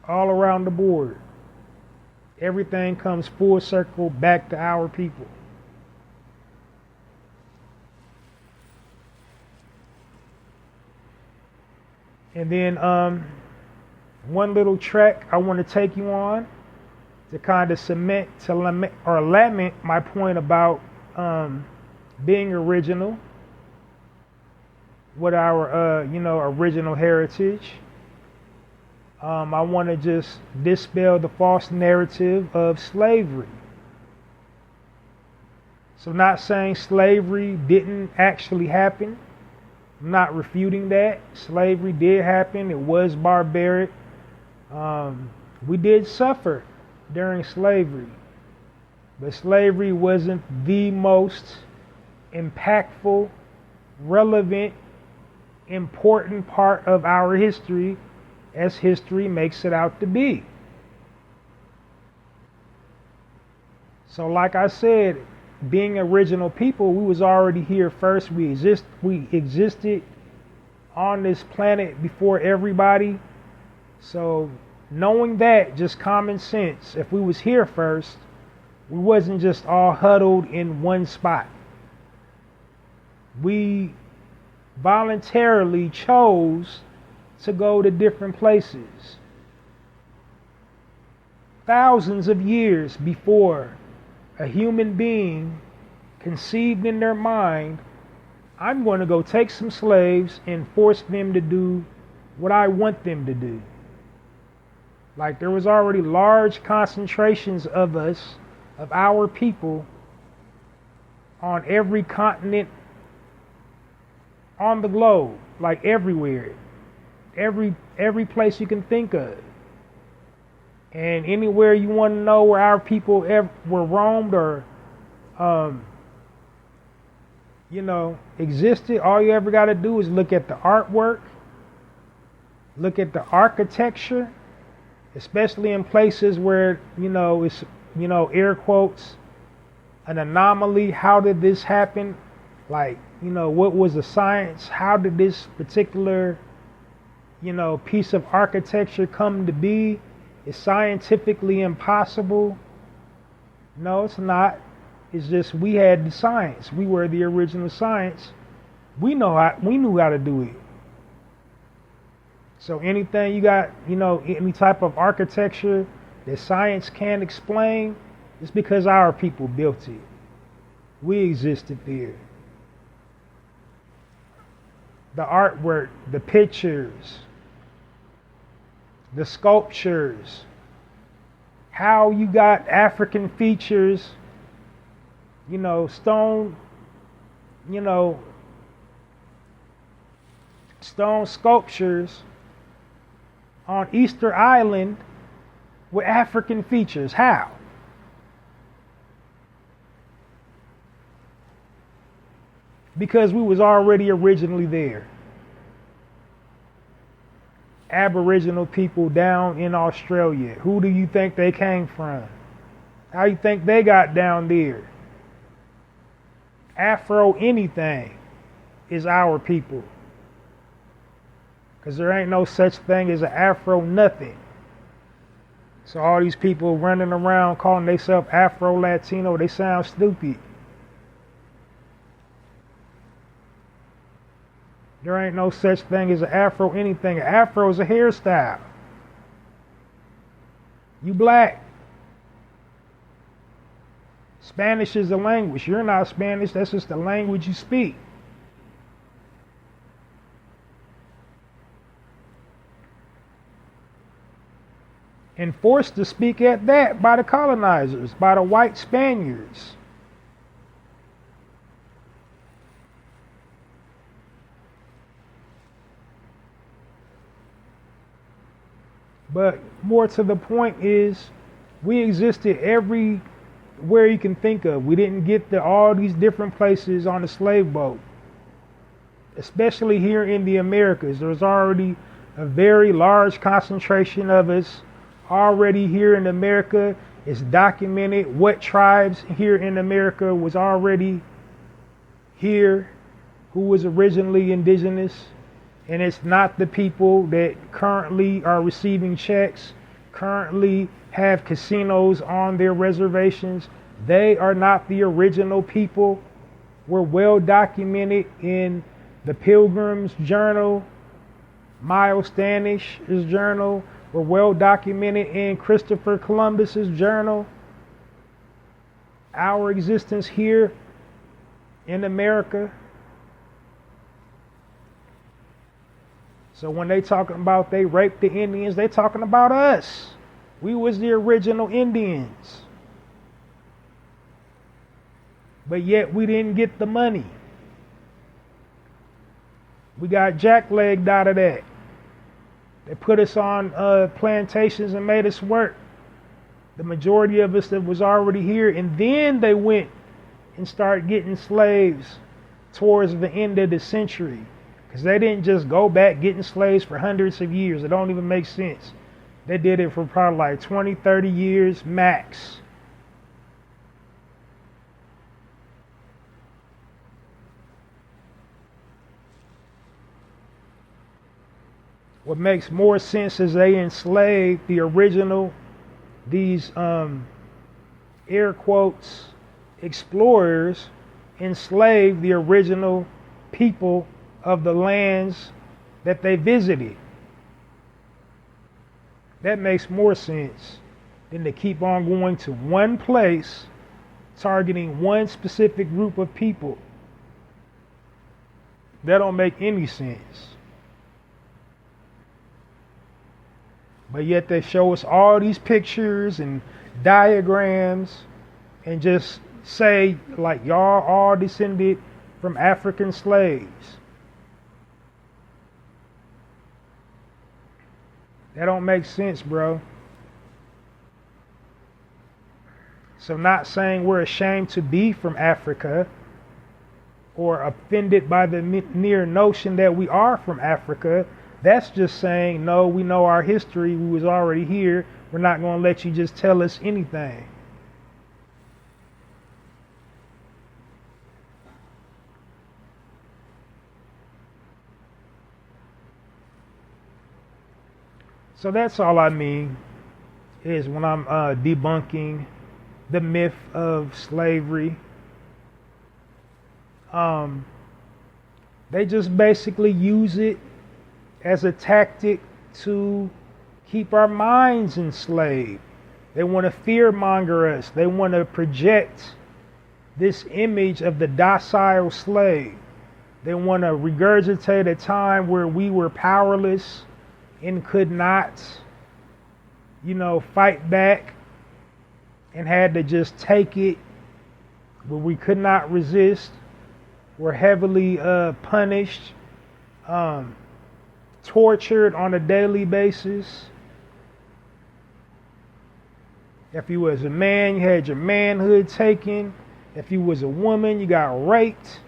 All around the board. Everything comes full circle back to our people. And then one little track I want to take you on to kind of lament my point about being original with our original heritage. I want to just dispel the false narrative of slavery. So not saying slavery didn't actually happen. I'm not refuting that. Slavery did happen. It was barbaric. We did suffer during slavery. But slavery wasn't the most impactful, relevant, important part of our history as history makes it out to be. So like I said, being original people, we was already here first. We existed on this planet before everybody. So knowing that, just common sense, if we was here first, we wasn't just all huddled in one spot. We voluntarily chose to go to different places. Thousands of years before a human being conceived in their mind, I'm going to go take some slaves and force them to do what I want them to do. Like there was already large concentrations of us, of our people, on every continent on the globe, like everywhere. Every place you can think of. And anywhere you want to know where our people were roamed or existed. All you ever got to do is look at the artwork, look at the architecture, especially in places where, it's, air quotes, an anomaly. How did this happen? Like, what was the science? How did this particular, piece of architecture come to be? It's scientifically impossible. No, it's not. It's just we had the science. We were the original science. We knew how to do it. So anything you got, any type of architecture that science can't explain, it's because our people built it. We existed there. The artwork, the pictures, the sculptures, how you got African features, stone sculptures on Easter Island with African features. How? Because we was already originally there. Aboriginal people down in Australia. Who do you think they came from? How you think they got down there? Afro anything is our people. Because there ain't no such thing as an Afro nothing. So all these people running around calling themselves Afro-Latino, they sound stupid. There ain't no such thing as an Afro anything. An Afro is a hairstyle. You black. Spanish is a language. You're not Spanish. That's just the language you speak. And forced to speak at that by the colonizers, by the white Spaniards. But more to the point is, we existed everywhere you can think of. We didn't get to all these different places on the slave boat. Especially here in the Americas. There's already a very large concentration of us already here in America. It's documented what tribes here in America was already here, who was originally indigenous. And it's not the people that currently are receiving checks, currently have casinos on their reservations. They are not the original people. We're well documented in the Pilgrim's Journal, Miles Standish's journal. We're well documented in Christopher Columbus's journal. Our existence here in America. So when they talking about they raped the Indians, they talking about us. We was the original Indians. But yet we didn't get the money. We got jacklegged out of that. They put us on plantations and made us work. The majority of us that was already here. And then they went and started getting slaves towards the end of the century. Because they didn't just go back getting slaves for hundreds of years. It don't even make sense. They did it for probably like 20, 30 years max. What makes more sense is they enslaved the original, these air quotes, explorers, enslaved the original people of the lands that they visited. That makes more sense than to keep on going to one place, targeting one specific group of people. That don't make any sense. But yet they show us all these pictures and diagrams and just say like y'all all descended from African slaves. That don't make sense, bro. So not saying we're ashamed to be from Africa or offended by the mere notion that we are from Africa. That's just saying, no, we know our history. We was already here. We're not going to let you just tell us anything. So that's all I mean is when I'm debunking the myth of slavery. They just basically use it as a tactic to keep our minds enslaved. They want to fear-monger us. They want to project this image of the docile slave. They want to regurgitate a time where we were powerless and could not, fight back and had to just take it, where we could not resist, were heavily punished, tortured on a daily basis. If you was a man, you had your manhood taken. If you was a woman, you got raped.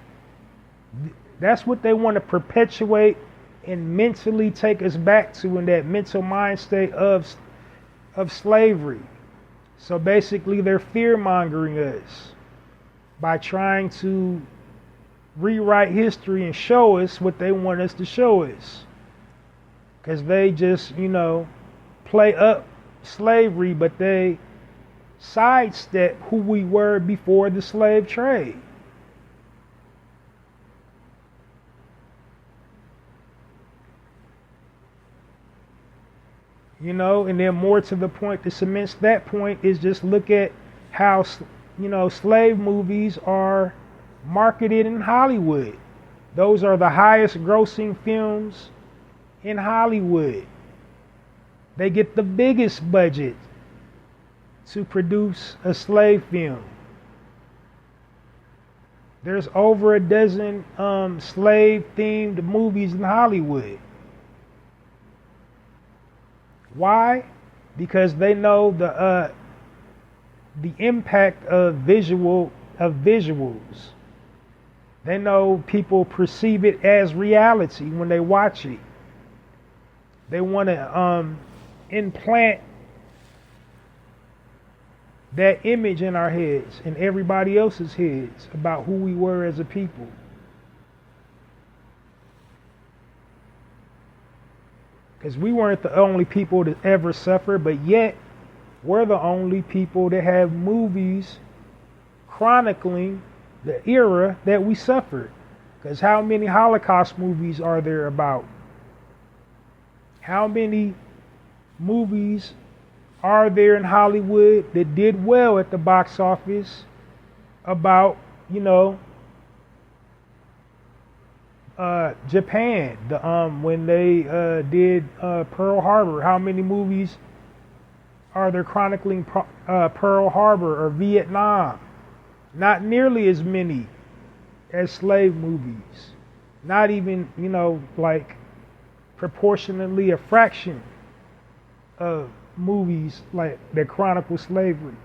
That's what they want to perpetuate and mentally take us back to, in that mental mind state of slavery. So basically they're fear-mongering us by trying to rewrite history and show us what they want us to show us. Because they just, play up slavery, but they sidestep who we were before the slave trade. And then more to the point, to cement that point, is just look at how, slave movies are marketed in Hollywood. Those are the highest grossing films in Hollywood. They get the biggest budget to produce a slave film. There's over a dozen slave-themed movies in Hollywood. Why? Because they know the impact of visuals. They know people perceive it as reality when they watch it. They want to implant that image in our heads and everybody else's heads about who we were as a people. Because we weren't the only people to ever suffer, but yet we're the only people that have movies chronicling the era that we suffered. Because how many Holocaust movies are there about? How many movies are there in Hollywood that did well at the box office about, Japan, when they did Pearl Harbor? How many movies are there chronicling Pearl Harbor or Vietnam? Not nearly as many as slave movies. Not even, proportionately a fraction of movies that chronicle slavery.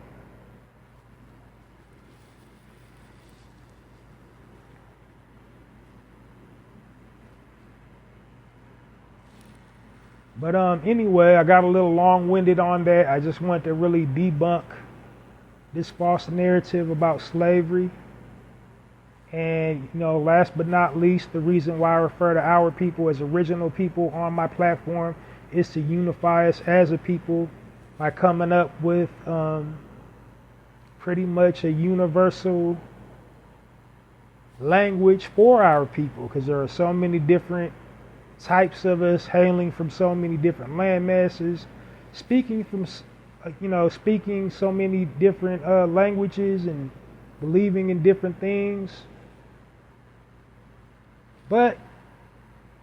But anyway, I got a little long-winded on that. I just wanted to really debunk this false narrative about slavery. And, last but not least, the reason why I refer to our people as original people on my platform is to unify us as a people by coming up with pretty much a universal language for our people, because there are so many different types of us hailing from so many different land masses, speaking so many different languages and believing in different things. But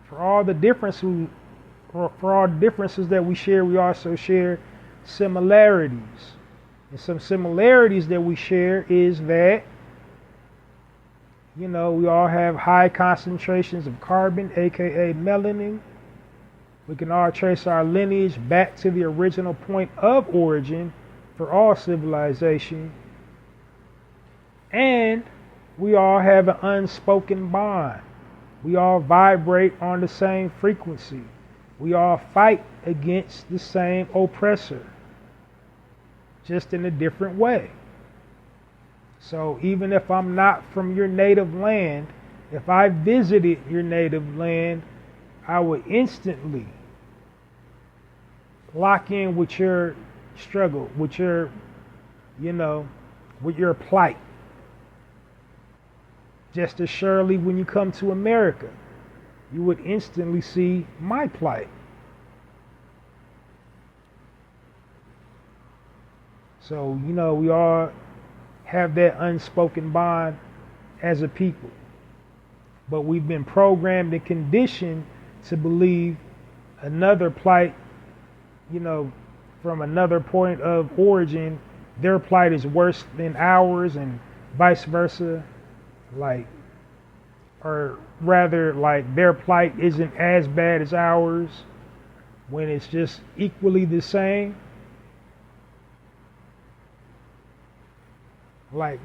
for all the differences that we share, we also share similarities. And some similarities that we share is that, we all have high concentrations of carbon, aka melanin. We can all trace our lineage back to the original point of origin for all civilization. And we all have an unspoken bond. We all vibrate on the same frequency. We all fight against the same oppressor, just in a different way. So even if I'm not from your native land, if I visited your native land, I would instantly lock in with your struggle, with your, with your plight. Just as surely when you come to America, you would instantly see my plight. So, we all have that unspoken bond as a people. But we've been programmed and conditioned to believe another plight, from another point of origin, their plight is worse than ours and vice versa. Or rather, their plight isn't as bad as ours when it's just equally the same.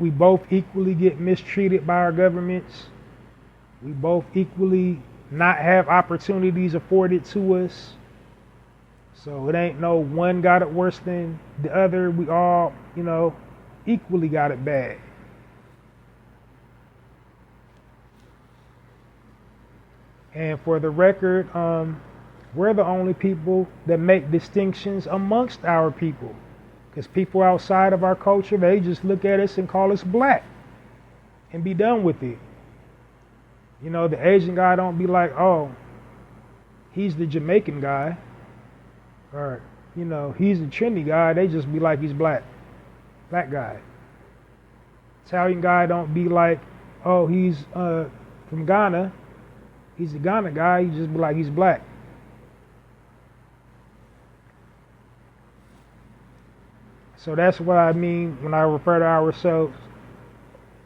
We both equally get mistreated by our governments. We both equally not have opportunities afforded to us. So it ain't no one got it worse than the other. We all, equally got it bad. And for the record, we're the only people that make distinctions amongst our people. Because people outside of our culture, they just look at us and call us black and be done with it. The Asian guy don't be like, oh, he's the Jamaican guy. Or, he's the Trinity guy. They just be like, he's black. Black guy. Italian guy don't be like, oh, he's from Ghana. He's a Ghana guy. He just be like, he's black. So that's what I mean when I refer to ourselves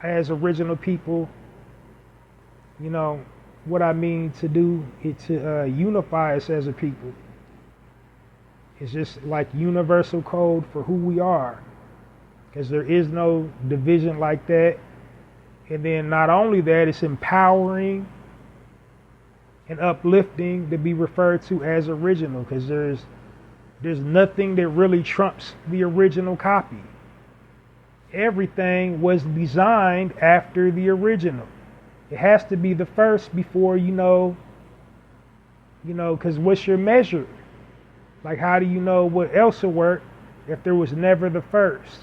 as original people. What I mean to do is to unify us as a people. It's just like universal code for who we are. Because there is no division like that. And then not only that, it's empowering and uplifting to be referred to as original. Because there's nothing that really trumps the original copy. Everything was designed after the original. It has to be the first before because what's your measure? How do you know what else will work if there was never the first?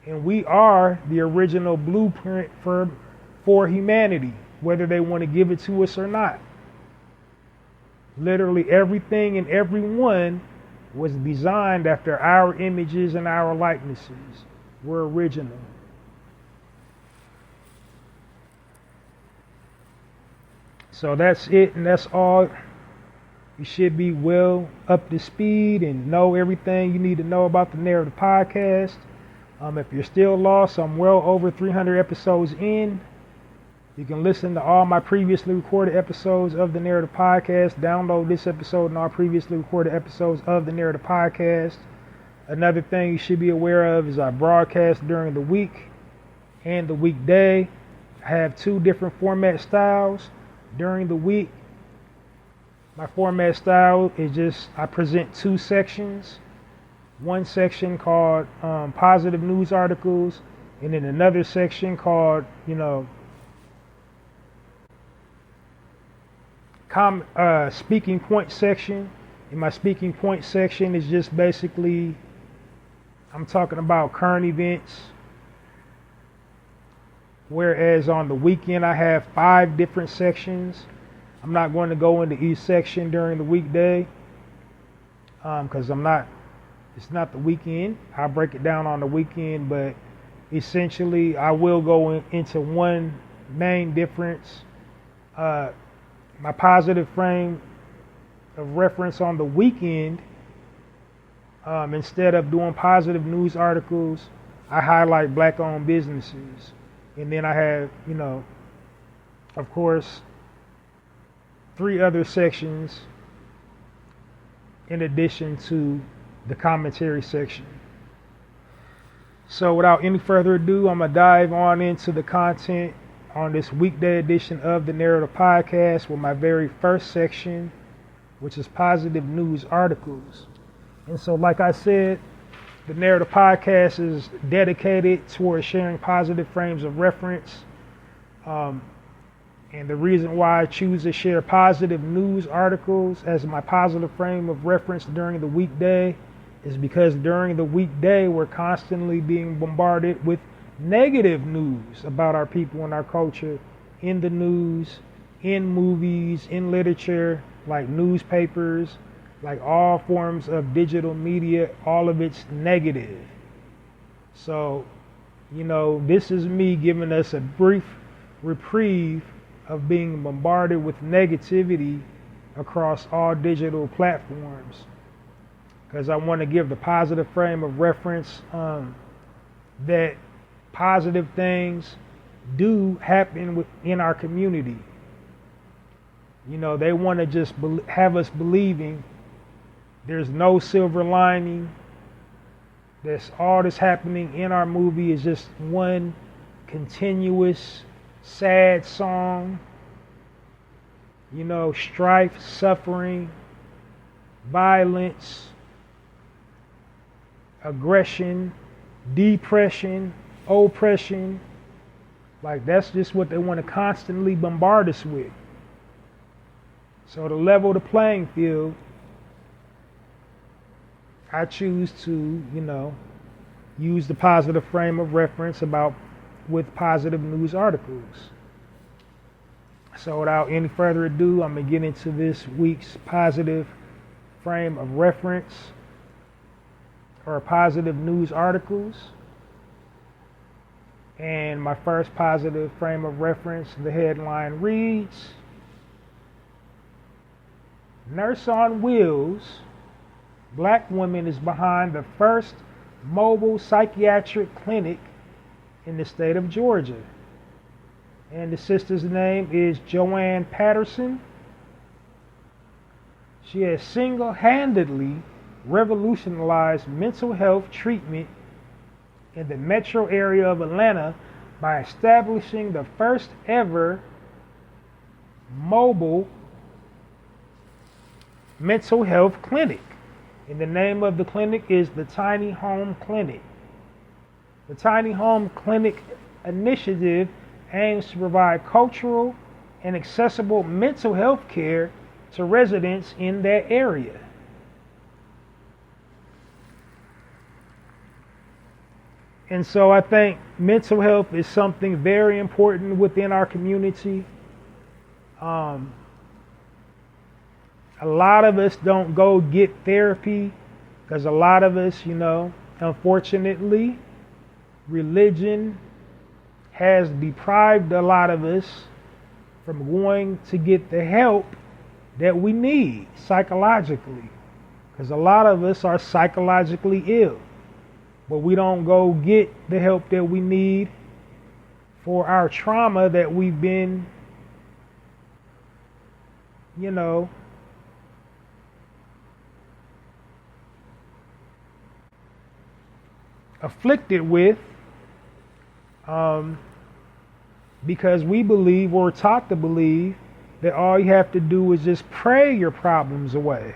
And we are the original blueprint for humanity, whether they want to give it to us or not. Literally everything and everyone was designed after our images and our likenesses. We're original. So that's it, and that's all. You should be well up to speed and know everything you need to know about the Narrative Podcast. If you're still lost, I'm well over 300 episodes in. You can listen to all my previously recorded episodes of the Narrative Podcast. Download this episode and all previously recorded episodes of the Narrative Podcast. Another thing you should be aware of is I broadcast during the week and the weekday. I have 2 different format styles. During the week, my format style is just I present 2 sections. One section called positive news articles, and then another section called, speaking point section. And my speaking point section is just basically, I'm talking about current events. Whereas on the weekend, I have 5 different sections. I'm not going to go into each section during the weekday because it's not the weekend. I'll break it down on the weekend, but essentially I will go into one main difference. My positive frame of reference on the weekend, instead of doing positive news articles, I highlight black-owned businesses. And then I have, of course, 3 other sections in addition to the commentary section. So without any further ado, I'm going to dive on into the content on this weekday edition of the Narrator podcast with my very first section, which is positive news articles. And so, like I said, the Narrator podcast is dedicated towards sharing positive frames of reference. And the reason why I choose to share positive news articles as my positive frame of reference during the weekday is because during the weekday, we're constantly being bombarded with negative news about our people and our culture in the news, in movies, in literature, like newspapers, like all forms of digital media, all of it's negative. So, this is me giving us a brief reprieve of being bombarded with negativity across all digital platforms, because I want to give the positive frame of reference that positive things do happen in our community. They want to just have us believing there's no silver lining, that's all that's happening in our movie is just one continuous sad song, strife, suffering, violence, aggression, depression, oppression. Like, that's just what they want to constantly bombard us with. So to level the playing field, I choose to, use the positive frame of reference with positive news articles. So without any further ado, I'm going to get into this week's positive frame of reference or positive news articles. And my first positive frame of reference, the headline reads, "Nurse on Wheels, Black woman is behind the first mobile psychiatric clinic in the state of Georgia." And the sister's name is Joanne Patterson. She has single-handedly revolutionized mental health treatment in the metro area of Atlanta by establishing the first ever mobile mental health clinic. And the name of the clinic is the Tiny Home Clinic. The Tiny Home Clinic initiative aims to provide cultural and accessible mental health care to residents in that area. And so I think mental health is something very important within our community. A lot of us don't go get therapy because a lot of us, unfortunately, religion has deprived a lot of us from going to get the help that we need psychologically, because a lot of us are psychologically ill, but we don't go get the help that we need for our trauma that we've been, afflicted with, because we believe, or taught to believe, that all you have to do is just pray your problems away.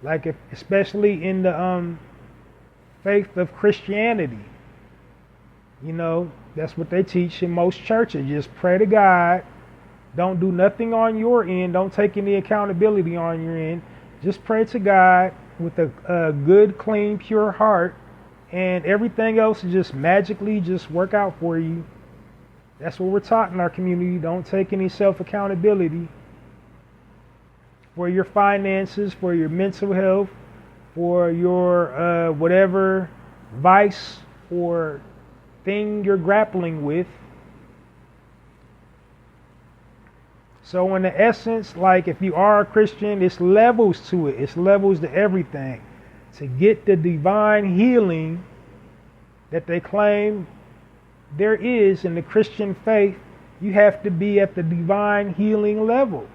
Like, especially in the faith of Christianity, that's what they teach in most churches. Just pray to God. Don't do nothing on your end. Don't take any accountability on your end. Just pray to God with a good, clean, pure heart, and everything else is just magically just work out for you. That's what we're taught in our community. Don't take any self-accountability for your finances, for your mental health, for your whatever vice or thing you're grappling with. So in the essence, like, if you are a Christian, it's levels to it. It's levels to everything. To get the divine healing that they claim there is in the Christian faith, you have to be at the divine healing level.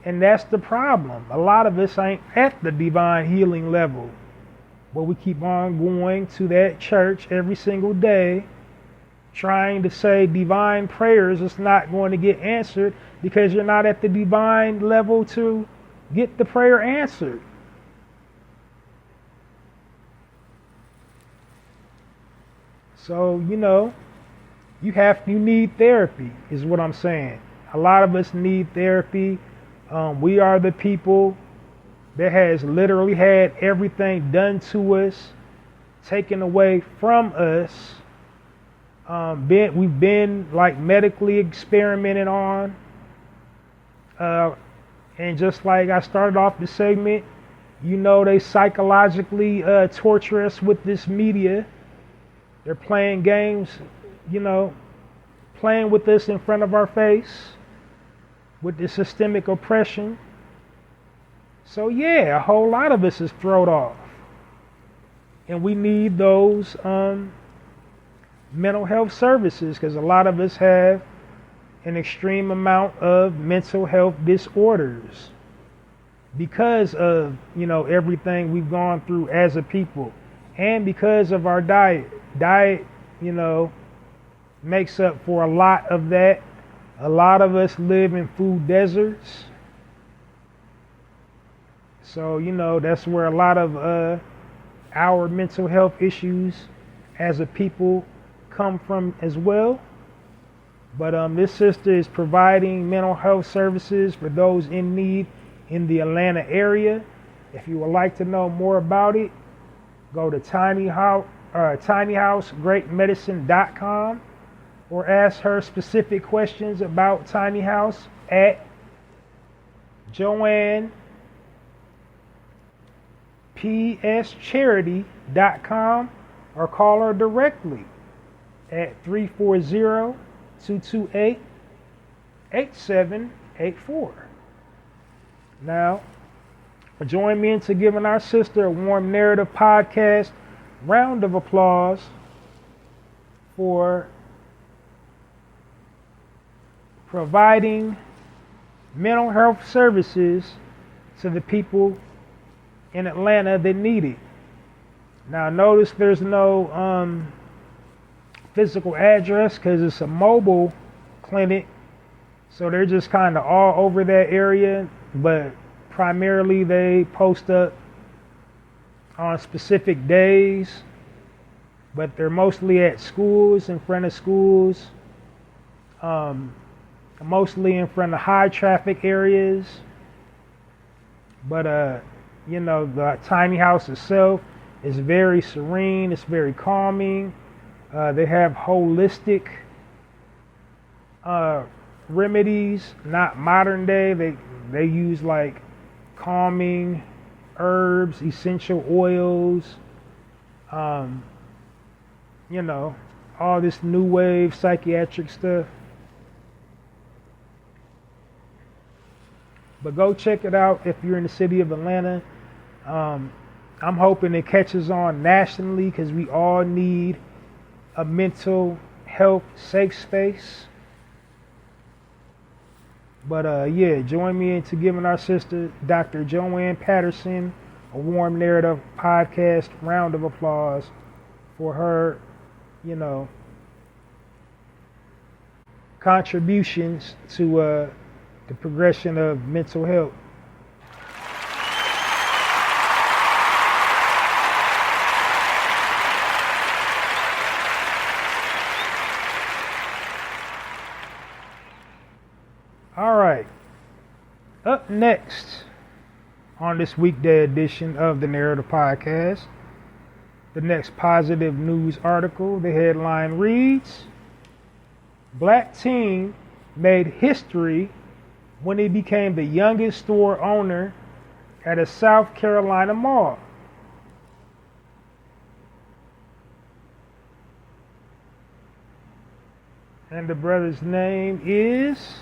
And that's the problem. A lot of us ain't at the divine healing level. But we keep on going to that church every single day trying to say divine prayers is not going to get answered because you're not at the divine level to get the prayer answered. So, you need therapy is what I'm saying. A lot of us need therapy. We are the people that has literally had everything done to us, taken away from us. We've been like medically experimented on. And just like I started off the segment, they psychologically torture us with this media. They're playing games, playing with us in front of our face with the systemic oppression. So yeah, a whole lot of us is thrown off. And we need those mental health services because a lot of us have an extreme amount of mental health disorders because of, everything we've gone through as a people and because of our diet. Diet, makes up for a lot of that. A lot of us live in food deserts. So, that's where a lot of our mental health issues as a people come from as well. But this sister is providing mental health services for those in need in the Atlanta area. If you would like to know more about it, go to tinyhousegreatmedicine.com or ask her specific questions about Tiny House at JoannePSCharity.com or call her directly at 340-228-8784. Now, join me into giving our sister a warm narrative podcast round of applause for providing mental health services to the people in Atlanta that need it. Now notice there's no physical address because it's a mobile clinic, so they're just kind of all over that area, but primarily they post up on specific days, but they're mostly at schools, in front of schools, mostly in front of high traffic areas. But the tiny house itself is very serene, it's very calming. They have holistic remedies, not modern day. They use like calming herbs, essential oils, all this new wave psychiatric stuff. But go check it out if you're in the city of Atlanta. I'm hoping it catches on nationally because we all need a mental health safe space. But join me into giving our sister, Dr. Joanne Patterson, a warm narrative podcast round of applause for her, contributions to the progression of mental health. All right. Up next on this weekday edition of the Narrator Podcast, the next positive news article, the headline reads, Black teen made history when he became the youngest store owner at a South Carolina mall. And the brother's name is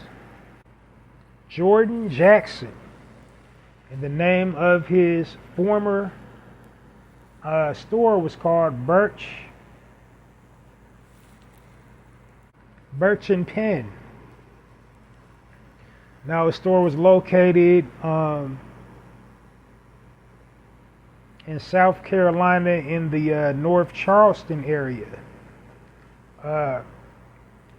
Jordan Jackson. And the name of his former store was called Birch and Penn. Now his store was located in South Carolina in the North Charleston area.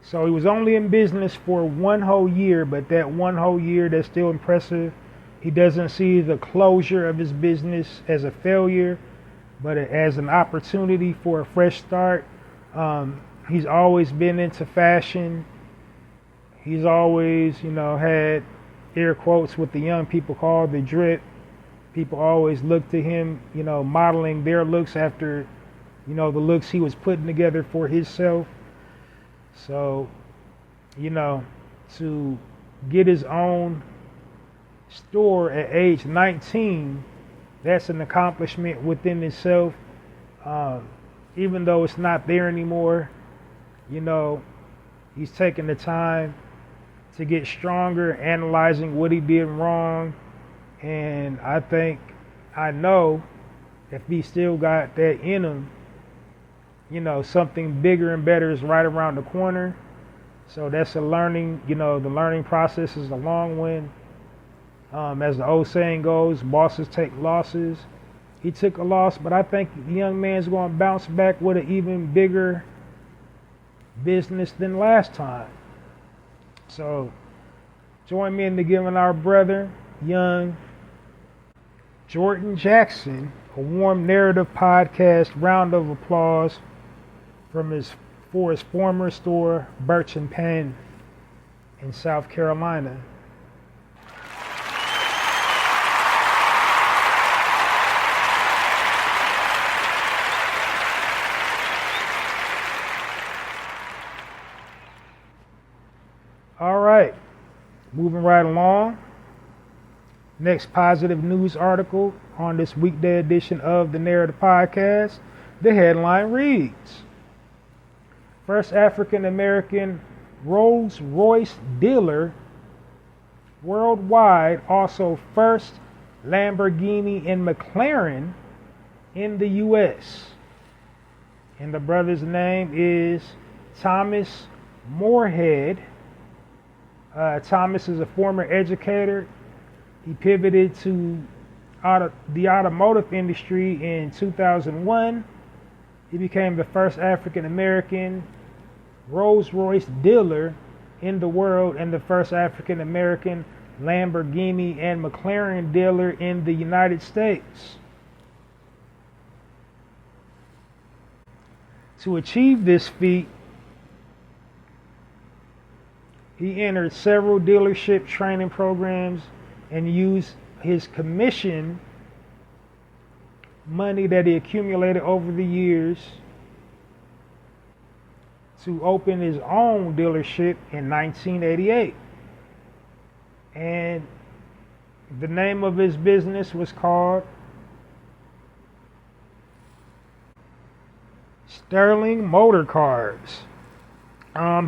So he was only in business for 1 whole year, but that 1 whole year, that's still impressive. He doesn't see the closure of his business as a failure, but as an opportunity for a fresh start. He's always been into fashion. He's always, had air quotes what the young people call the drip. People always look to him, modeling their looks after, the looks he was putting together for himself. So, to get his own store at age 19, that's an accomplishment within itself. Even though it's not there anymore, he's taking the time to get stronger, analyzing what he did wrong. And I know if he still got that in him, something bigger and better is right around the corner. So that's a learning, the learning process is a long one. As the old saying goes, bosses take losses. He took a loss, but I think the young man's going to bounce back with an even bigger business than last time. So join me in giving our brother, young Jordan Jackson, a warm narrative podcast round of applause for his former store, Birch and Penn in South Carolina. All right, moving right along. Next positive news article on this weekday edition of the Narrative Podcast. The headline reads, first African American Rolls Royce dealer worldwide, also first Lamborghini and McLaren in the U.S. And the brother's name is Thomas Moorhead. Thomas is a former educator. He pivoted to the automotive industry in 2001. He became the first African American Rolls Royce dealer in the world and the first African American Lamborghini and McLaren dealer in the United States. To achieve this feat, he entered several dealership training programs and used his commission money that he accumulated over the years to open his own dealership in 1988. And the name of his business was called Sterling Motor Cars.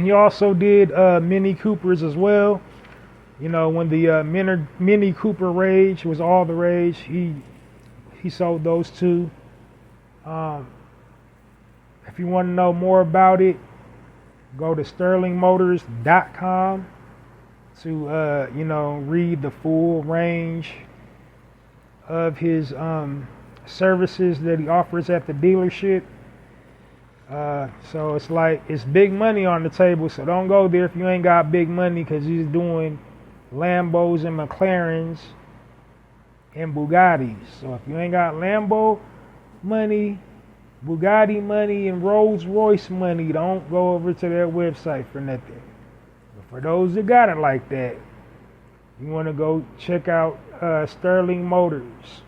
He also did Mini Coopers as well. When the Mini Cooper rage was all the rage, he sold those too. If you want to know more about it, go to sterlingmotors.com to read the full range of his services that he offers at the dealership. So it's big money on the table, so don't go there if you ain't got big money, because he's doing Lambos and McLarens and Bugattis. So if you ain't got Lambo money, Bugatti money, and Rolls Royce money, don't go over to their website for nothing. But for those that got it like that, you want to go check out Sterling Motors.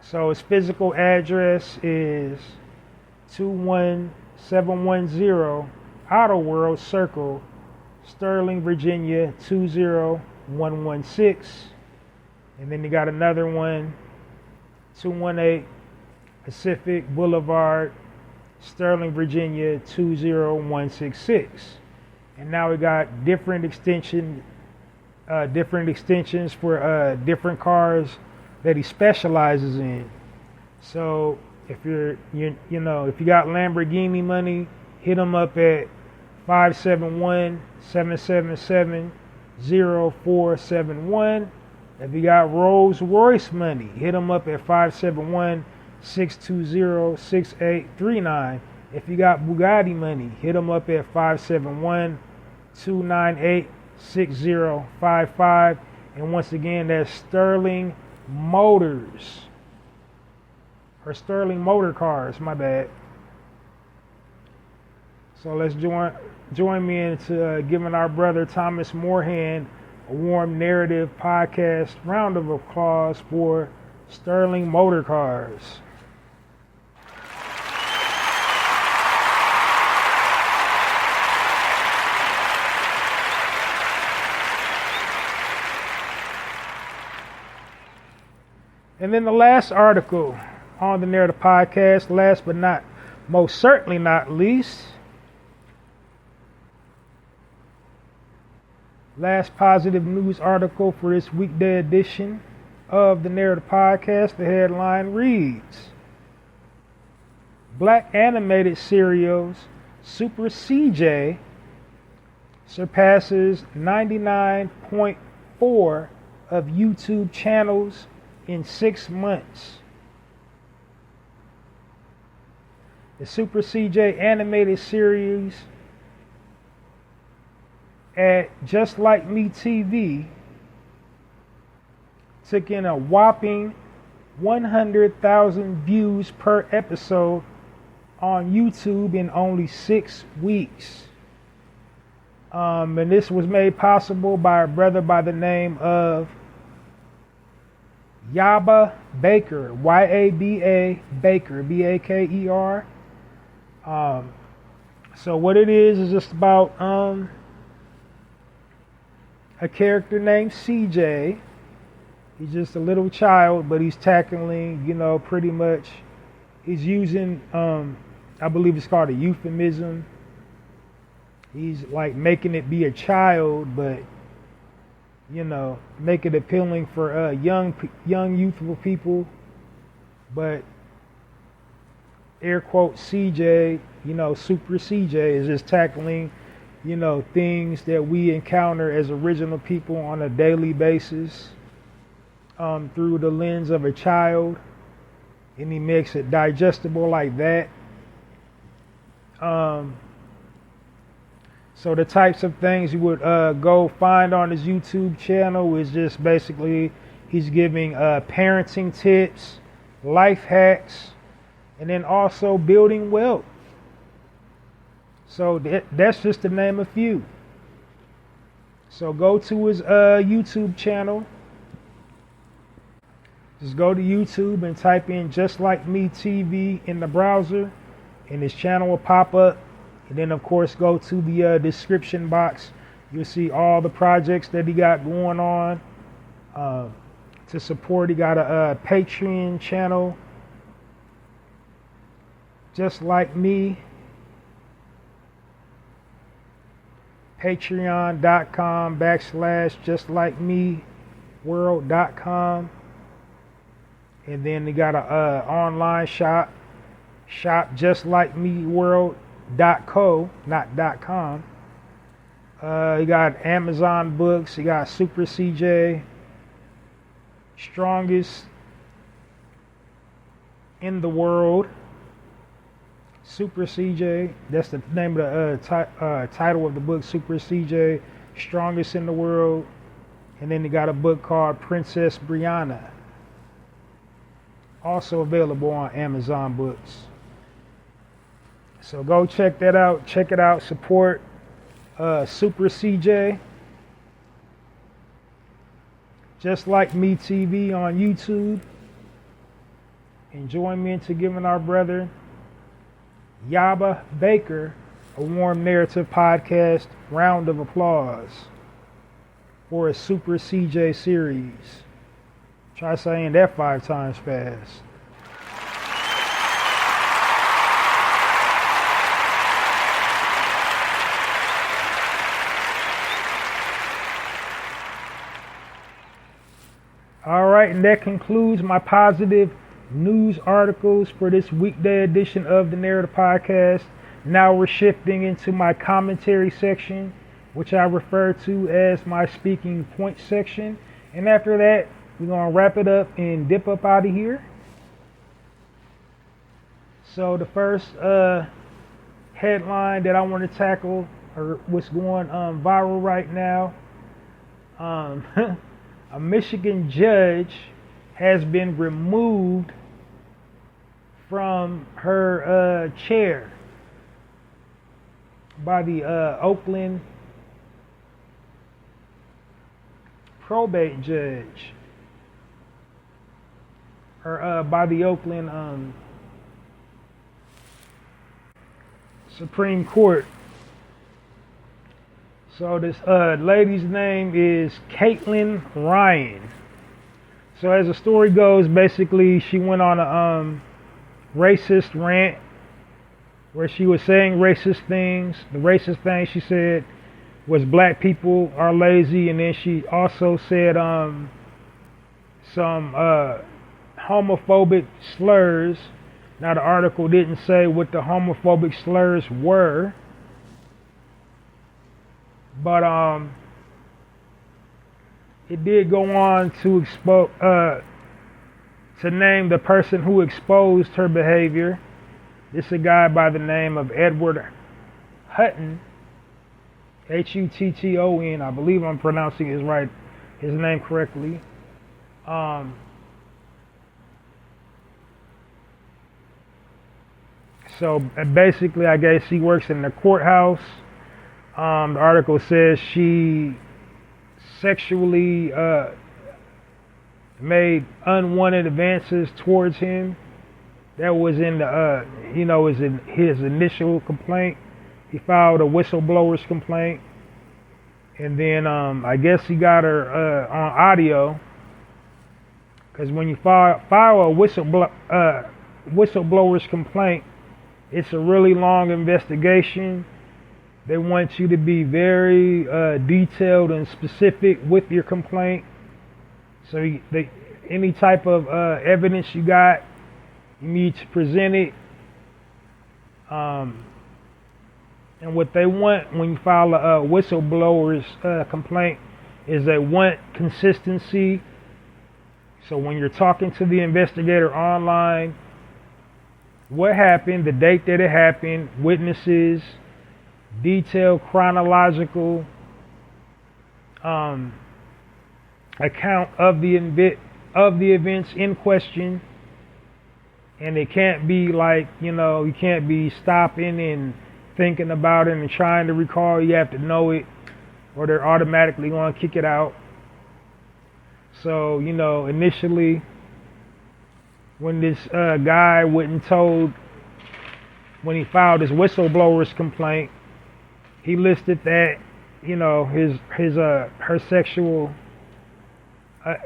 So his physical address is 21710 Outer World Circle, Sterling, Virginia 20116. And then you got another one, 218 Pacific Boulevard, Sterling, Virginia 20166. And now we got different extensions for different cars that he specializes in. So if if you got Lamborghini money, hit him up at 571-777-0471. If you got Rolls Royce money, hit him up at 571-777-0471. 620-6839. If you got Bugatti money, hit them up at 571-298-6055. And once again, that's Sterling Motors. Or Sterling Motor Cars, my bad. So let's join me into giving our brother Thomas Moorhan a warm narrative podcast round of applause for Sterling Motor Cars. And then the last article on the Narrative Podcast, last but not most certainly not least, last positive news article for this weekday edition of the Narrative Podcast. The headline reads, Black animated serials Super CJ surpasses 99.4 of YouTube channels in 6 months. The Super CJ animated series at Just Like Me TV took in a whopping 100,000 views per episode on YouTube in only 6 weeks. And this was made possible by a brother by the name of Yaba Baker, Y-A-B-A Baker, B-A-K-E-R. So what it is just about a character named CJ. He's just a little child, but he's tackling, pretty much, he's using, I believe it's called a euphemism. He's like making it be a child, but make it appealing for young youthful people. But air quote CJ, Super CJ is just tackling, things that we encounter as original people on a daily basis, through the lens of a child, and he makes it digestible like that. So the types of things you would go find on his YouTube channel is just basically he's giving parenting tips, life hacks, and then also building wealth. So that's just to name a few. So go to his YouTube channel. Just go to YouTube and type in Just Like Me TV in the browser, and his channel will pop up. And then, of course, go to the description box. You'll see all the projects that he got going on. To support, he got a Patreon channel, Just Like Me. Patreon.com/justlikemeworld.com. And then he got a online shop justlikemeworld.co, not .com. You got Amazon books. You got Super CJ, strongest in the world. Super CJ, that's the name of the title of the book, Super CJ, strongest in the world. And then you got a book called Princess Brianna, also available on Amazon books. So go check that out. Check it out. Support Super CJ. Just Like Me TV on YouTube. And join me into giving our brother Yaba Baker a warm narrative podcast round of applause for a Super CJ series. Try saying that 5 times fast. All right, and that concludes my positive news articles for this weekday edition of the Narrative Podcast. Now we're shifting into my commentary section, which I refer to as my speaking point section. And after that, we're going to wrap it up and dip up out of here. So the first headline that I want to tackle, or what's going viral right now, a Michigan judge has been removed from her chair by the Oakland probate judge, or by the Oakland Supreme Court. So this lady's name is Caitlin Ryan. So as the story goes, basically she went on a racist rant where she was saying racist things. The racist thing she said was black people are lazy, and then she also said some homophobic slurs. Now the article didn't say what the homophobic slurs were, but it did go on to to name the person who exposed her behavior. This is a guy by the name of Edward Hutton, Hutton. I believe I'm pronouncing his name correctly. So basically, I guess he works in the courthouse. The article says she sexually made unwanted advances towards him. That was in the, was in his initial complaint. He filed a whistleblower's complaint, and then I guess he got her on audio. Because when you file a whistleblower's complaint, it's a really long investigation. They want you to be very detailed and specific with your complaint. So any type of evidence you got, you need to present it. And what they want when you file a whistleblower's complaint is they want consistency. So when you're talking to the investigator online, what happened, the date that it happened, witnesses, detailed chronological account of the events in question. And it can't be like, you can't be stopping and thinking about it and trying to recall. You have to know it, or they're automatically going to kick it out. So, initially, when this guy wasn't told, when he filed his whistleblower's complaint, he listed that, her sexual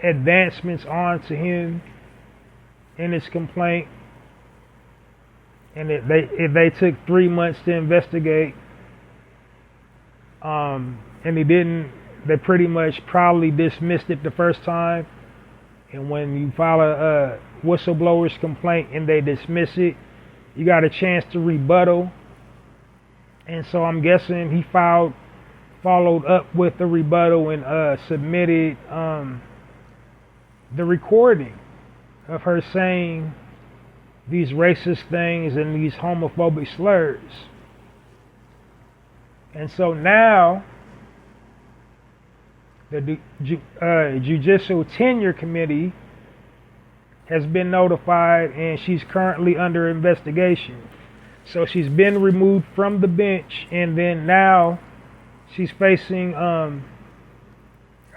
advancements onto him in his complaint. And they took 3 months to investigate, and they pretty much probably dismissed it the first time. And when you file a whistleblower's complaint and they dismiss it, you got a chance to rebuttal. And so I'm guessing he followed up with the rebuttal and submitted the recording of her saying these racist things and these homophobic slurs. And so now the Judicial Tenure Committee has been notified, and she's currently under investigation. So she's been removed from the bench, and then now she's facing a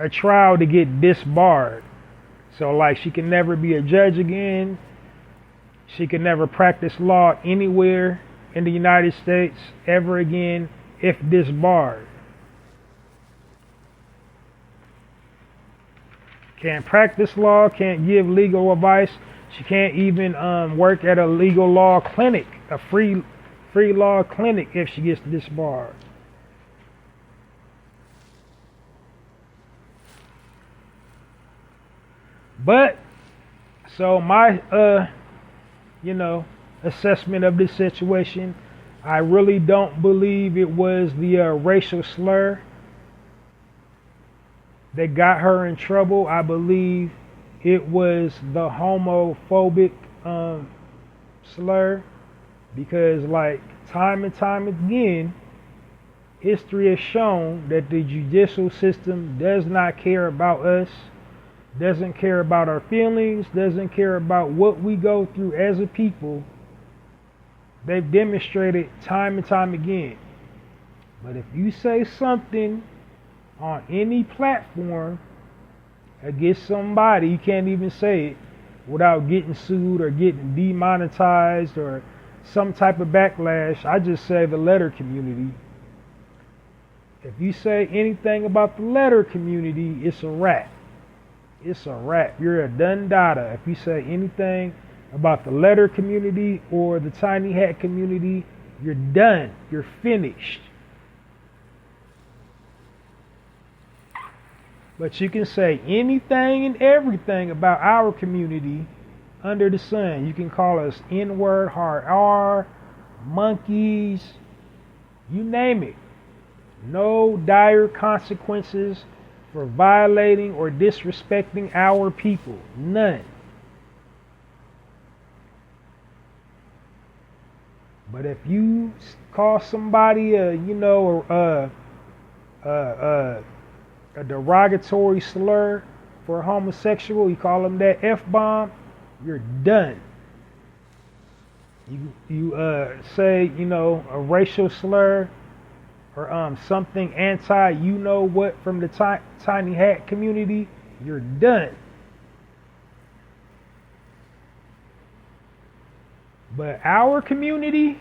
trial to get disbarred. So like, she can never be a judge again. She can never practice law anywhere in the United States ever again if disbarred. Can't practice law, can't give legal advice. She can't even work at a legal law clinic, a free law clinic, if she gets disbarred. But, so my, assessment of this situation, I really don't believe it was the racial slur that got her in trouble. I believe it was the homophobic slur. Because like time and time again, history has shown that the judicial system does not care about us, doesn't care about our feelings, doesn't care about what we go through as a people. They've demonstrated time and time again. But if you say something on any platform against somebody, you can't even say it without getting sued or getting demonetized or some type of backlash. I just say the letter community. If you say anything about the letter community, it's a wrap. It's a wrap. You're a done data. If you say anything about the letter community or the tiny hat community, you're done. You're finished. But you can say anything and everything about our community under the sun. You can call us N-word, hard R, monkeys, you name it. No dire consequences for violating or disrespecting our people. None. But if you call somebody a derogatory slur for a homosexual, you call them that F-bomb, you're done. You say, a racial slur or something anti-you-know-what from the tiny hat community, you're done. But our community,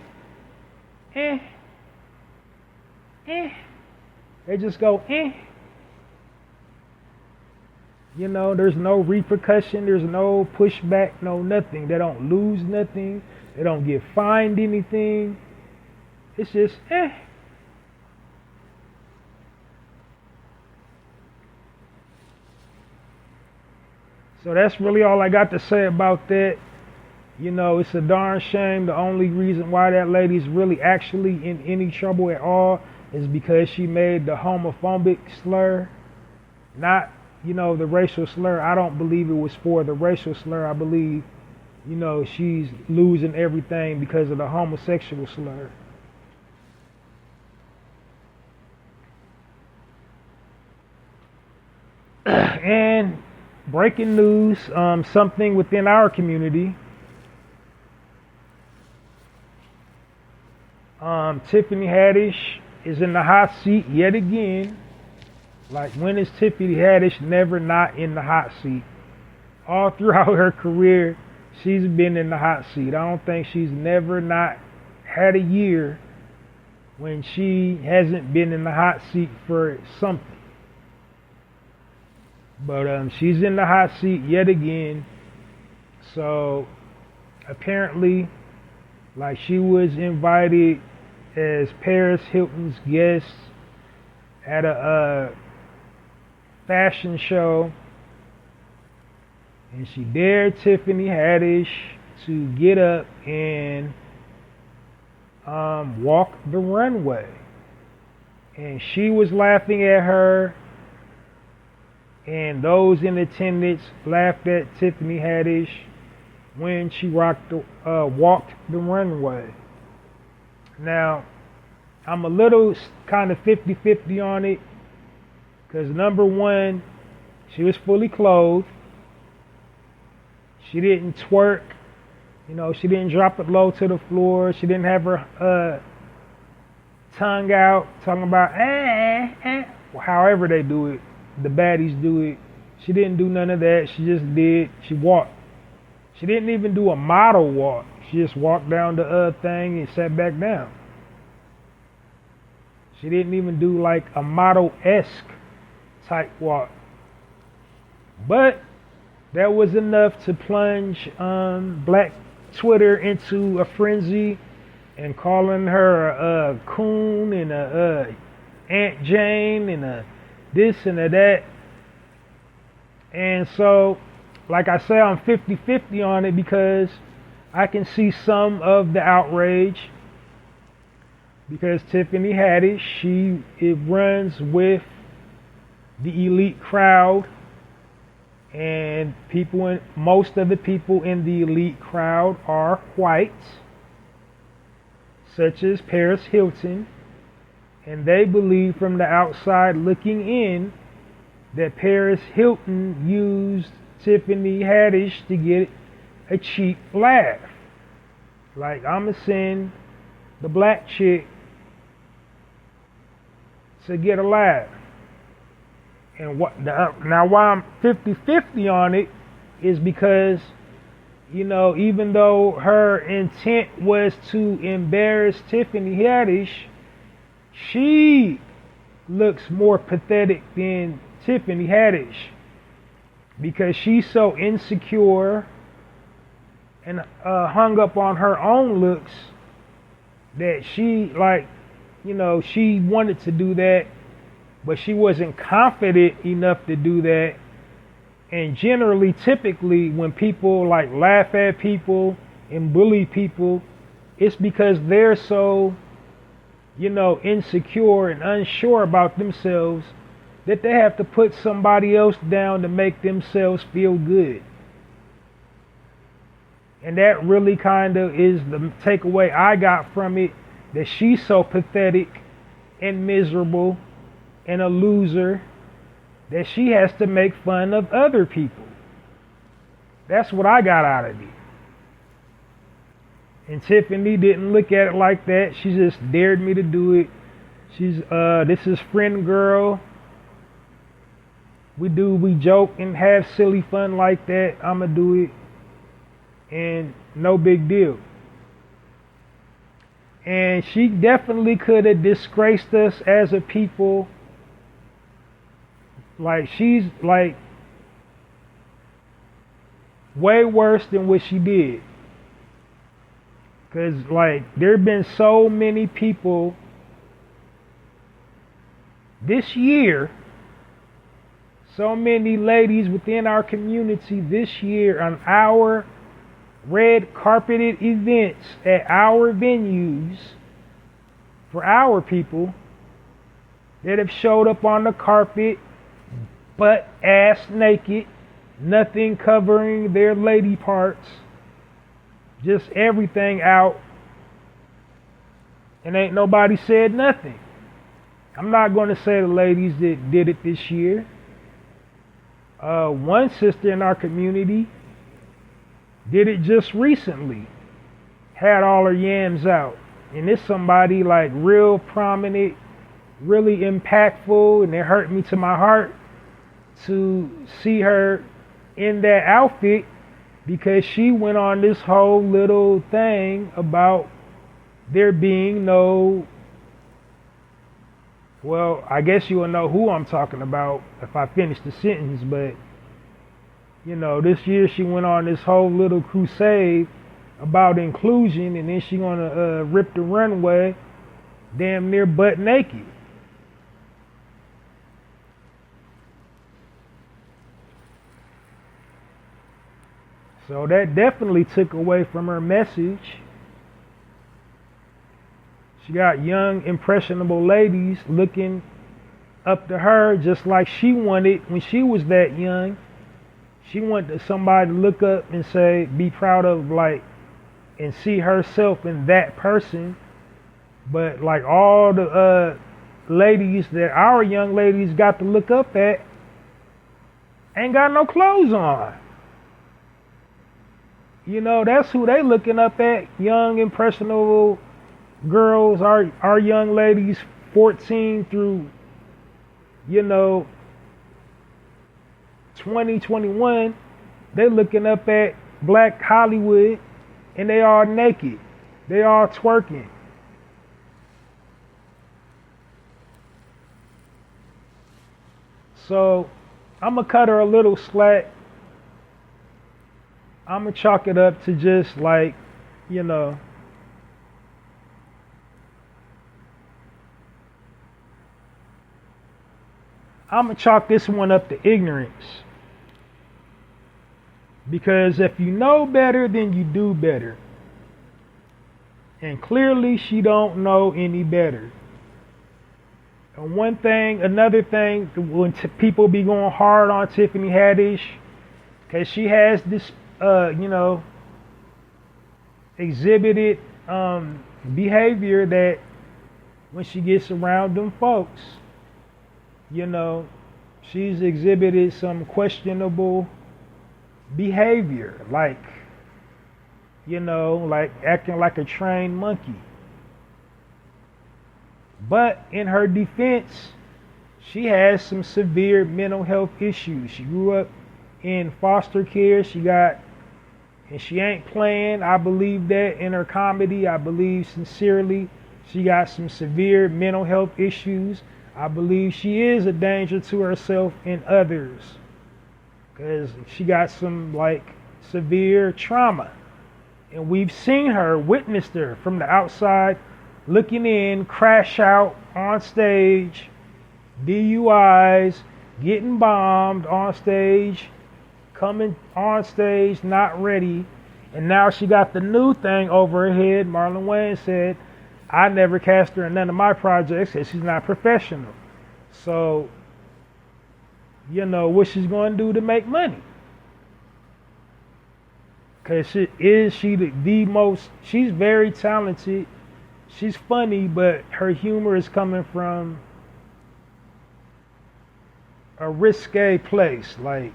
they just go, there's no repercussion, there's no pushback, no nothing. They don't lose nothing. They don't get fined anything. It's just, So that's really all I got to say about that. It's a darn shame. The only reason why that lady's really actually in any trouble at all is because she made the homophobic slur, not, the racial slur. I don't believe it was for the racial slur. I believe, she's losing everything because of the homosexual slur. And breaking news, something within our community. Tiffany Haddish is in the hot seat yet again. Like, when is Tiffany Haddish never not in the hot seat? All throughout her career, she's been in the hot seat. I don't think she's never not had a year when she hasn't been in the hot seat for something. But she's in the hot seat yet again. So apparently, like, she was invited as Paris Hilton's guest at a fashion show, and she dared Tiffany Haddish to get up and walk the runway, and she was laughing at her, and those in attendance laughed at Tiffany Haddish when she walked the runway. Now, I'm a little kind of 50-50 on it, because number one, she was fully clothed. She didn't twerk. She didn't drop it low to the floor. She didn't have her tongue out, talking about, however they do it. The baddies do it. She didn't do none of that. She just did. She walked. She didn't even do a model walk. She just walked down the thing and sat back down. She didn't even do like a model-esque type walk. But that was enough to plunge Black Twitter into a frenzy and calling her a coon and a Aunt Jane and a this and a that. And so, like I say, I'm 50-50 on it, because I can see some of the outrage, because Tiffany Haddish, it runs with the elite crowd, and most of the people in the elite crowd are white. such as Paris Hilton, and they believe from the outside looking in that Paris Hilton used Tiffany Haddish to get a cheap laugh. Like, I'ma send the black chick to get a laugh. And now why I'm 50-50 on it is because, you know, even though her intent was to embarrass Tiffany Haddish, she looks more pathetic than Tiffany Haddish because she's so insecure and hung up on her own looks that she, like, you know, she wanted to do that, but she wasn't confident enough to do that. And generally, typically, when people like laugh at people and bully people, it's because they're so, you know, insecure and unsure about themselves that they have to put somebody else down to make themselves feel good. And that really kind of is the takeaway I got from it, that she's so pathetic and miserable and a loser that she has to make fun of other people. That's what I got out of it. And Tiffany didn't look at it like that. She just dared me to do it. This is friend girl. We joke and have silly fun like that. I'ma do it. And no big deal. And she definitely could have disgraced us as a people. Like, she's like way worse than what she did. Cause like there have been so many people this year, so many ladies within our community this year on our red carpeted events at our venues for our people that have showed up on the carpet butt ass naked, nothing covering their lady parts, just everything out, and ain't nobody said nothing. I'm not going to say the ladies that did it this year. One sister in our community did it just recently, had all her yams out, and it's somebody like real prominent, really impactful, and it hurt me to my heart to see her in that outfit because she went on this whole little thing about there being no, well, I guess you will know who I'm talking about if I finish the sentence, but you know, this year she went on this whole little crusade about inclusion, and then she gonna rip the runway damn near butt naked. So that definitely took away from her message. She got young, impressionable ladies looking up to her just like she wanted when she was that young. She wanted somebody to look up and say, be proud of, like, and see herself in that person. But like all the ladies that our young ladies got to look up at ain't got no clothes on. You know, that's who they looking up at. Young, impressionable girls, our young ladies, 14 through, you know, 2021, they looking up at Black Hollywood, and they all naked. They all twerking. So I'm gonna cut her a little slack. I'm gonna chalk it up to just like, you know, I'm gonna chalk this one up to ignorance. Because if you know better, then you do better. And clearly she don't know any better. And another thing, when people be going hard on Tiffany Haddish, because she has this, you know, exhibited behavior that when she gets around them folks, you know, she's exhibited some questionable behavior, like, you know, like acting like a trained monkey. But in her defense, she has some severe mental health issues. She grew up in foster care. And she ain't playing. I believe that in her comedy. I believe sincerely she got some severe mental health issues. I believe she is a danger to herself and others because she got some like severe trauma. And we've seen her, witnessed her from the outside, looking in, crash out on stage, DUIs, getting bombed on stage, coming on stage not ready, and now she got the new thing over her head. Marlon Wayans said, I never cast her in none of my projects because she's not professional. So, you know, what she's going to do to make money? Because she's very talented, she's funny, but her humor is coming from a risque place, like,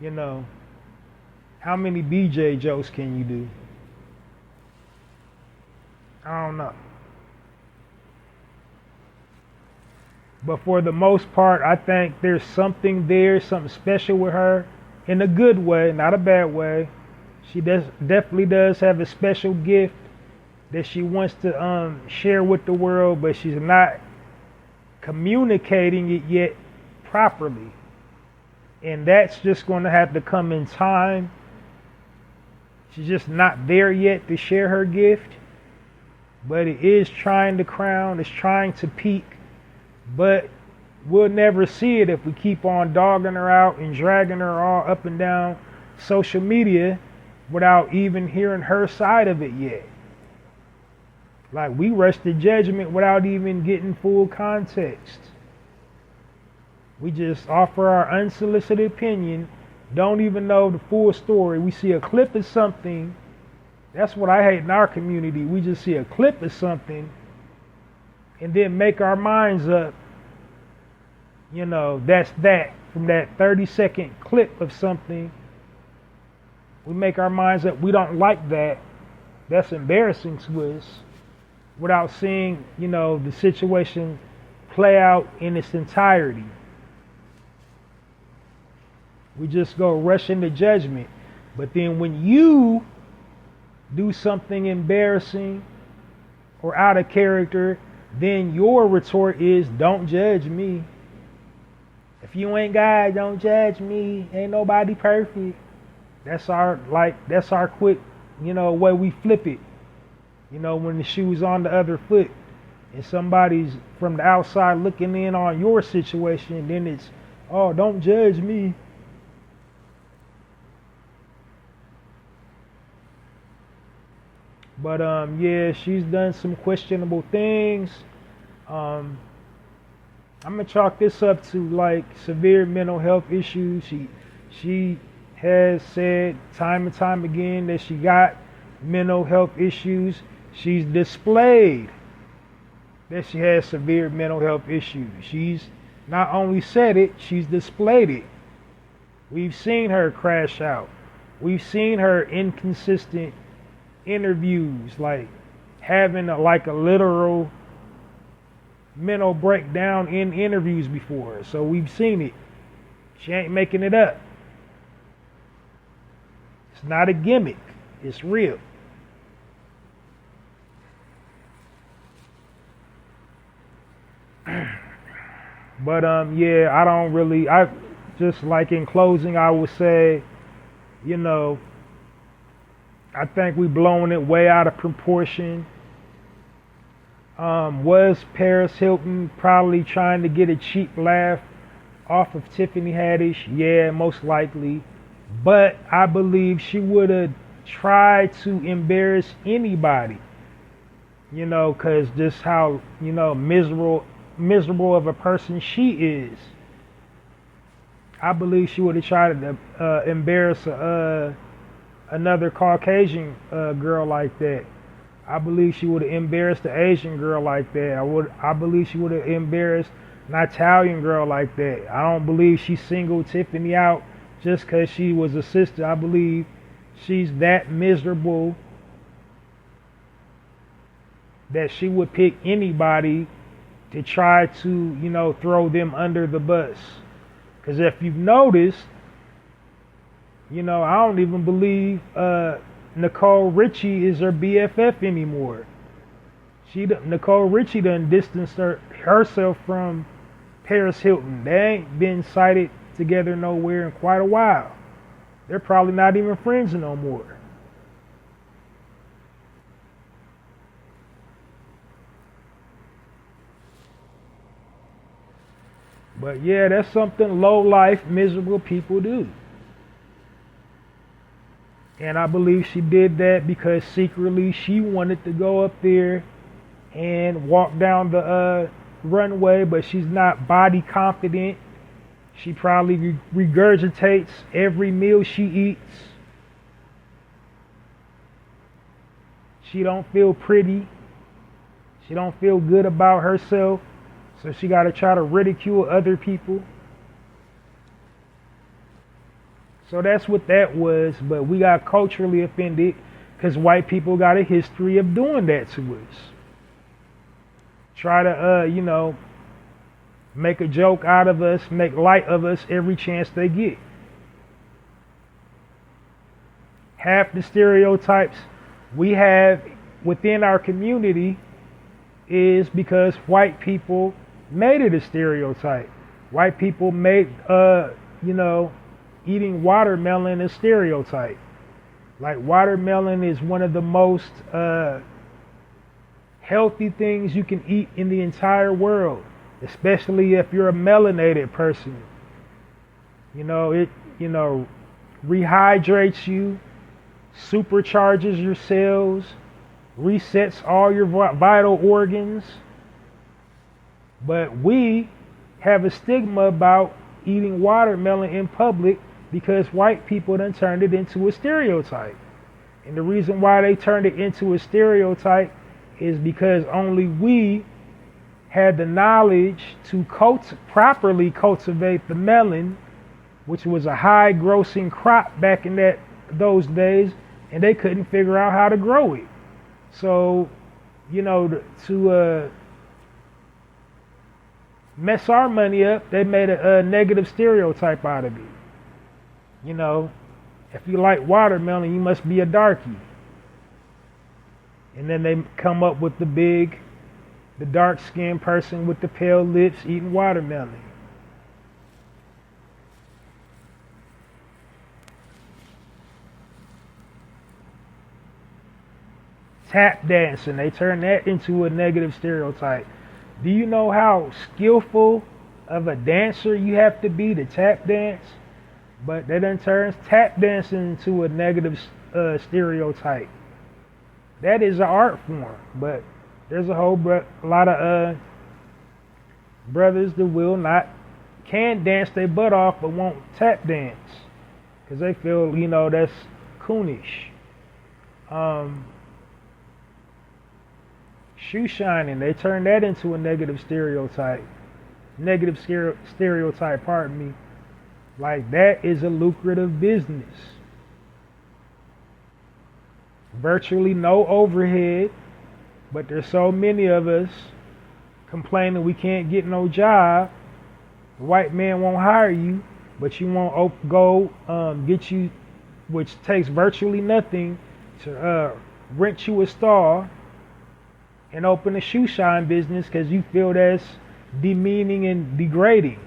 you know, how many BJ jokes can you do? I don't know. But for the most part, I think there's something there, something special with her in a good way, not a bad way. She definitely does have a special gift that she wants to share with the world, but she's not communicating it yet properly. And that's just going to have to come in time. She's just not there yet to share her gift. But it is trying to crown, it's trying to peak. But we'll never see it if we keep on dogging her out and dragging her all up and down social media without even hearing her side of it yet. Like, we rush to judgment without even getting full context. We just offer our unsolicited opinion, don't even know the full story. We see a clip of something. That's what I hate in our community. We just see a clip of something and then make our minds up. You know, that's that. From that 30-second clip of something, we make our minds up. We don't like that. That's embarrassing to us, without seeing, you know, the situation play out in its entirety. We just go rush into judgment. But then when you do something embarrassing or out of character, then your retort is, don't judge me. If you ain't God, don't judge me. Ain't nobody perfect. That's our quick, you know, way we flip it. You know, when the shoe's on the other foot and somebody's from the outside looking in on your situation, then it's, oh, don't judge me. But yeah, she's done some questionable things. I'm gonna chalk this up to like severe mental health issues. She has said time and time again that she got mental health issues. She's displayed that she has severe mental health issues. She's not only said it, she's displayed it. We've seen her crash out. We've seen her inconsistent interviews, like having a literal mental breakdown in interviews before. So we've seen it. She ain't making it up. It's not a gimmick. It's real. But yeah, I just like in closing, I would say, you know, I think we blowing it way out of proportion. Was Paris Hilton probably trying to get a cheap laugh off of Tiffany Haddish? Yeah, most likely. But I believe she would have tried to embarrass anybody, you know, because just how, you know, miserable of a person she is. I believe she would have tried to embarrass another Caucasian girl like that. I believe she would have embarrassed the Asian girl like that. I believe she would have embarrassed an Italian girl like that. I don't believe she singled Tiffany out just because she was a sister. I believe she's that miserable that she would pick anybody to try to, throw them under the bus. Because if you've noticed, I don't even believe Nicole Richie is her BFF anymore. Nicole Richie done distanced herself from Paris Hilton. They ain't been sighted together nowhere in quite a while. They're probably not even friends no more. But yeah, that's something low-life, miserable people do. And I believe she did that because secretly she wanted to go up there and walk down the runway, but she's not body confident. She probably regurgitates every meal she eats. She don't feel pretty. She don't feel good about herself. So she got to try to ridicule other people. So that's what that was. But we got culturally offended because white people got a history of doing that to us. Try to, make a joke out of us, make light of us every chance they get. Half the stereotypes we have within our community is because white people made it a stereotype. White people made, eating watermelon a stereotype. Like watermelon is one of the most healthy things you can eat in the entire world, especially if you're a melanated person. It rehydrates you, supercharges your cells, resets all your vital organs. But we have a stigma about eating watermelon in public because white people done turned it into a stereotype. And the reason why they turned it into a stereotype is because only we had the knowledge to properly cultivate the melon, which was a high grossing crop back in those days, and they couldn't figure out how to grow it. So, to mess our money up, they made a negative stereotype out of it. If you like watermelon, you must be a darkie. And then they come up with the dark-skinned person with the pale lips eating watermelon. Tap dancing, they turn that into a negative stereotype. Do you know how skillful of a dancer you have to be to tap dance? But that then turns tap dancing into a negative stereotype. That is an art form, but there's a lot of brothers that can dance their butt off but won't tap dance because they feel that's coonish. Shoe shining, they turn that into a negative stereotype. Pardon me. Like that is a lucrative business. Virtually no overhead, but there's so many of us complaining we can't get no job. The white man won't hire you, but you won't go get you, which takes virtually nothing to rent you a stall and open a shoe shine business because you feel that's demeaning and degrading.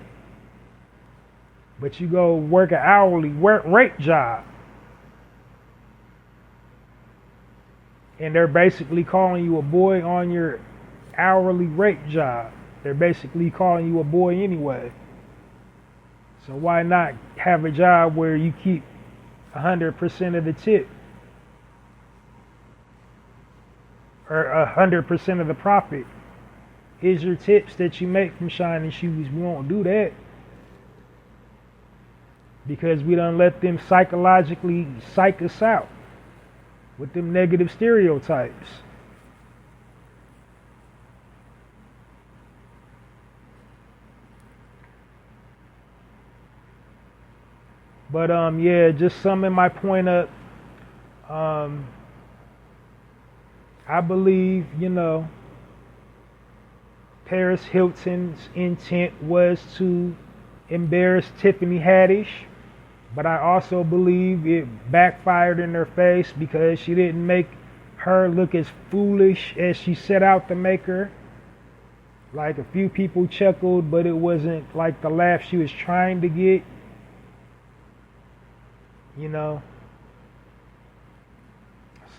But you go work an hourly rate job. And they're basically calling you a boy on your hourly rate job. They're basically calling you a boy anyway. So why not have a job where you keep 100% of the tip? Or 100% of the profit? Is your tips that you make from shining shoes. We won't do that. Because we done let them psychologically psych us out with them negative stereotypes. But yeah, just summing my point up. I believe, Paris Hilton's intent was to embarrass Tiffany Haddish, but I also believe it backfired in her face because she didn't make her look as foolish as she set out to make her. Like, a few people chuckled, but it wasn't like the laugh she was trying to get.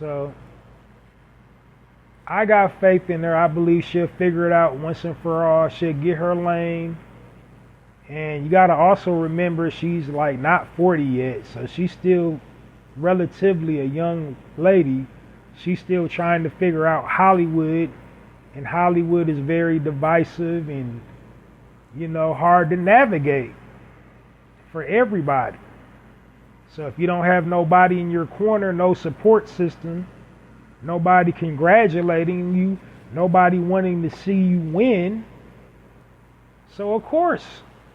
So I got faith in her. I believe she'll figure it out once and for all. She'll get her lane. And you got to also remember she's like not 40 yet, so she's still relatively a young lady. She's still trying to figure out Hollywood, and Hollywood is very divisive and, hard to navigate for everybody. So if you don't have nobody in your corner, no support system, nobody congratulating you, nobody wanting to see you win, so of course,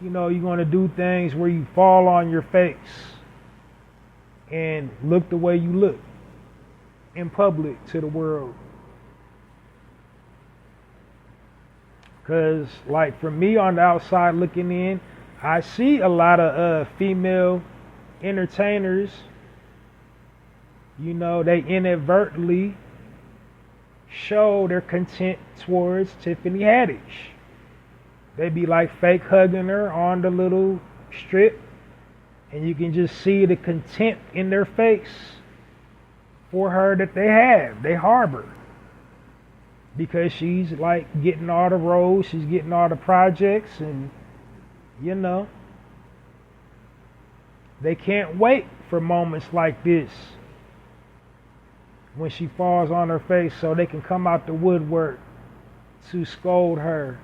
you're going to do things where you fall on your face and look the way you look in public to the world. Because, like, for me on the outside looking in, I see a lot of female entertainers, they inadvertently show their contempt towards Tiffany Haddish. They be like fake hugging her on the little strip, and you can just see the contempt in their face for her that they harbor. Because she's like getting all the roles, she's getting all the projects, and they can't wait for moments like this when she falls on her face so they can come out the woodwork to scold her.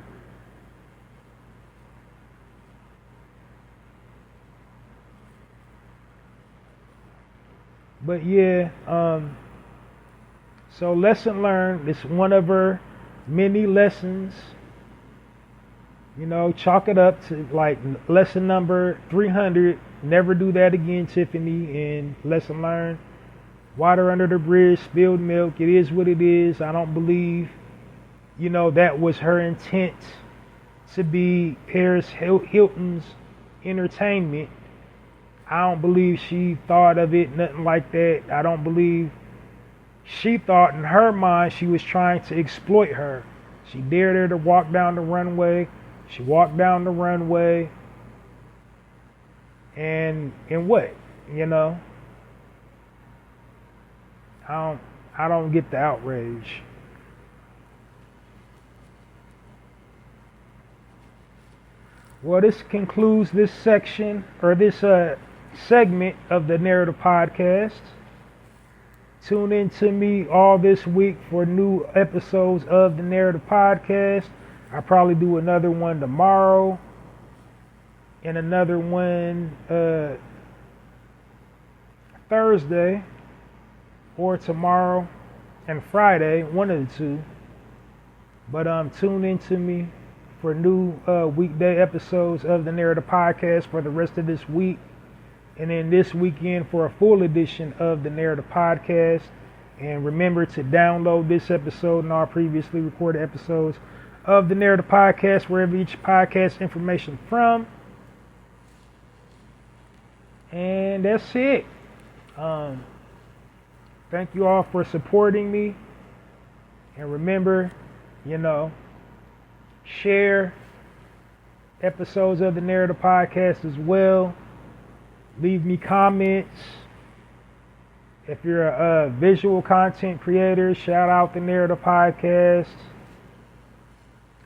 But yeah, so lesson learned. It's one of her many lessons. Chalk it up to like lesson number 300. Never do that again, Tiffany. And lesson learned. Water under the bridge, spilled milk. It is what it is. I don't believe, that was her intent to be Paris Hilton's entertainment. I don't believe she thought of it, nothing like that. I don't believe she thought in her mind she was trying to exploit her. She dared her to walk down the runway. She walked down the runway. And what? I don't get the outrage. Well, this concludes this section, or this segment of the Narrative Podcast. Tune in to me all this week for new episodes of the Narrative Podcast. I'll probably do another one tomorrow and another one Thursday, or tomorrow and Friday, one of the two. But tune in to me for new weekday episodes of the Narrative Podcast for the rest of this week. And then this weekend for a full edition of the Narrative Podcast. And remember to download this episode and all previously recorded episodes of the Narrative Podcast, wherever each podcast information from. And that's it. Thank you all for supporting me. And remember, share episodes of the Narrative Podcast as well. Leave me comments. If you're a visual content creator, shout out the Narrative Podcast.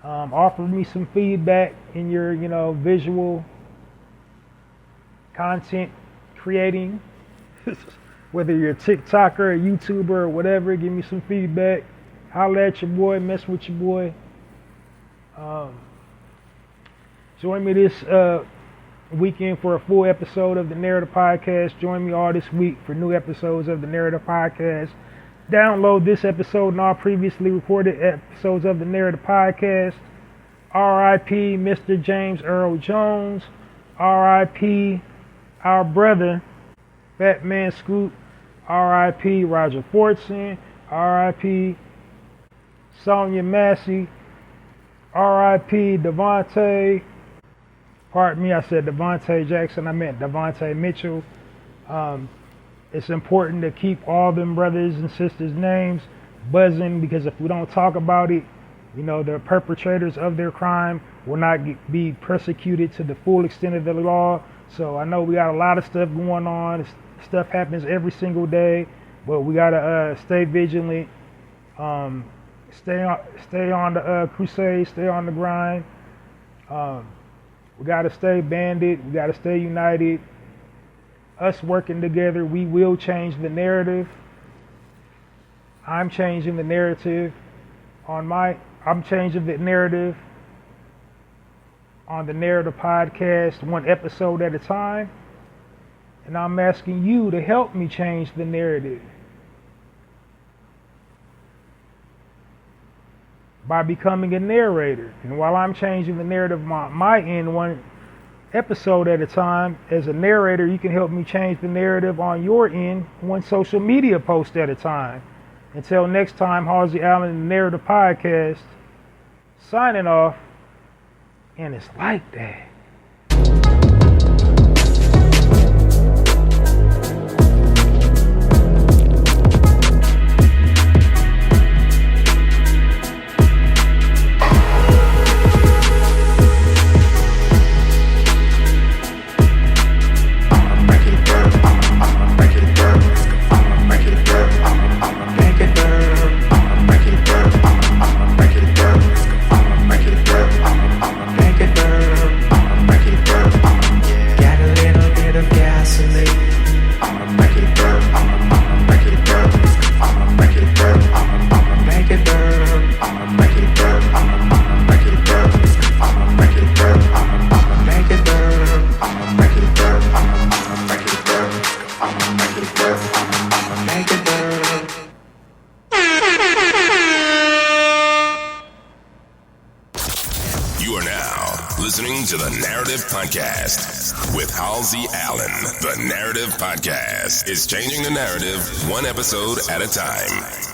Offer me some feedback in your, visual content creating. Whether you're a TikToker, a YouTuber, or whatever, give me some feedback. Holla at your boy, mess with your boy. Join me this weekend for a full episode of the Narrative Podcast. Join me all this week for new episodes of the Narrative Podcast. Download this episode and all previously recorded episodes of the Narrative Podcast. R.I.P. Mr. James Earl Jones. R.I.P. our brother, Fat Man Scoop, R.I.P. Roger Fortson, R.I.P. Sonia Massey, R.I.P. Devontae. Pardon me, I said Devontae Jackson. I meant Devontae Mitchell. It's important to keep all them brothers and sisters' names buzzing, because if we don't talk about it, the perpetrators of their crime will not be persecuted to the full extent of the law. So I know we got a lot of stuff going on. Stuff happens every single day, but we gotta stay vigilant, stay on the crusade, stay on the grind. We gotta stay banded. We gotta stay united. Us working together, we will change the narrative. I'm changing the narrative I'm changing the narrative on the Narrative Podcast, one episode at a time. And I'm asking you to help me change the narrative by becoming a narrator. And while I'm changing the narrative on my end, one episode at a time, as a narrator, you can help me change the narrative on your end, one social media post at a time. Until next time, Halsey Allen, the Narrative Podcast, signing off. And it's like that. Listening to the Narrative Podcast with Halsey Allen. The Narrative Podcast is changing the narrative one episode at a time.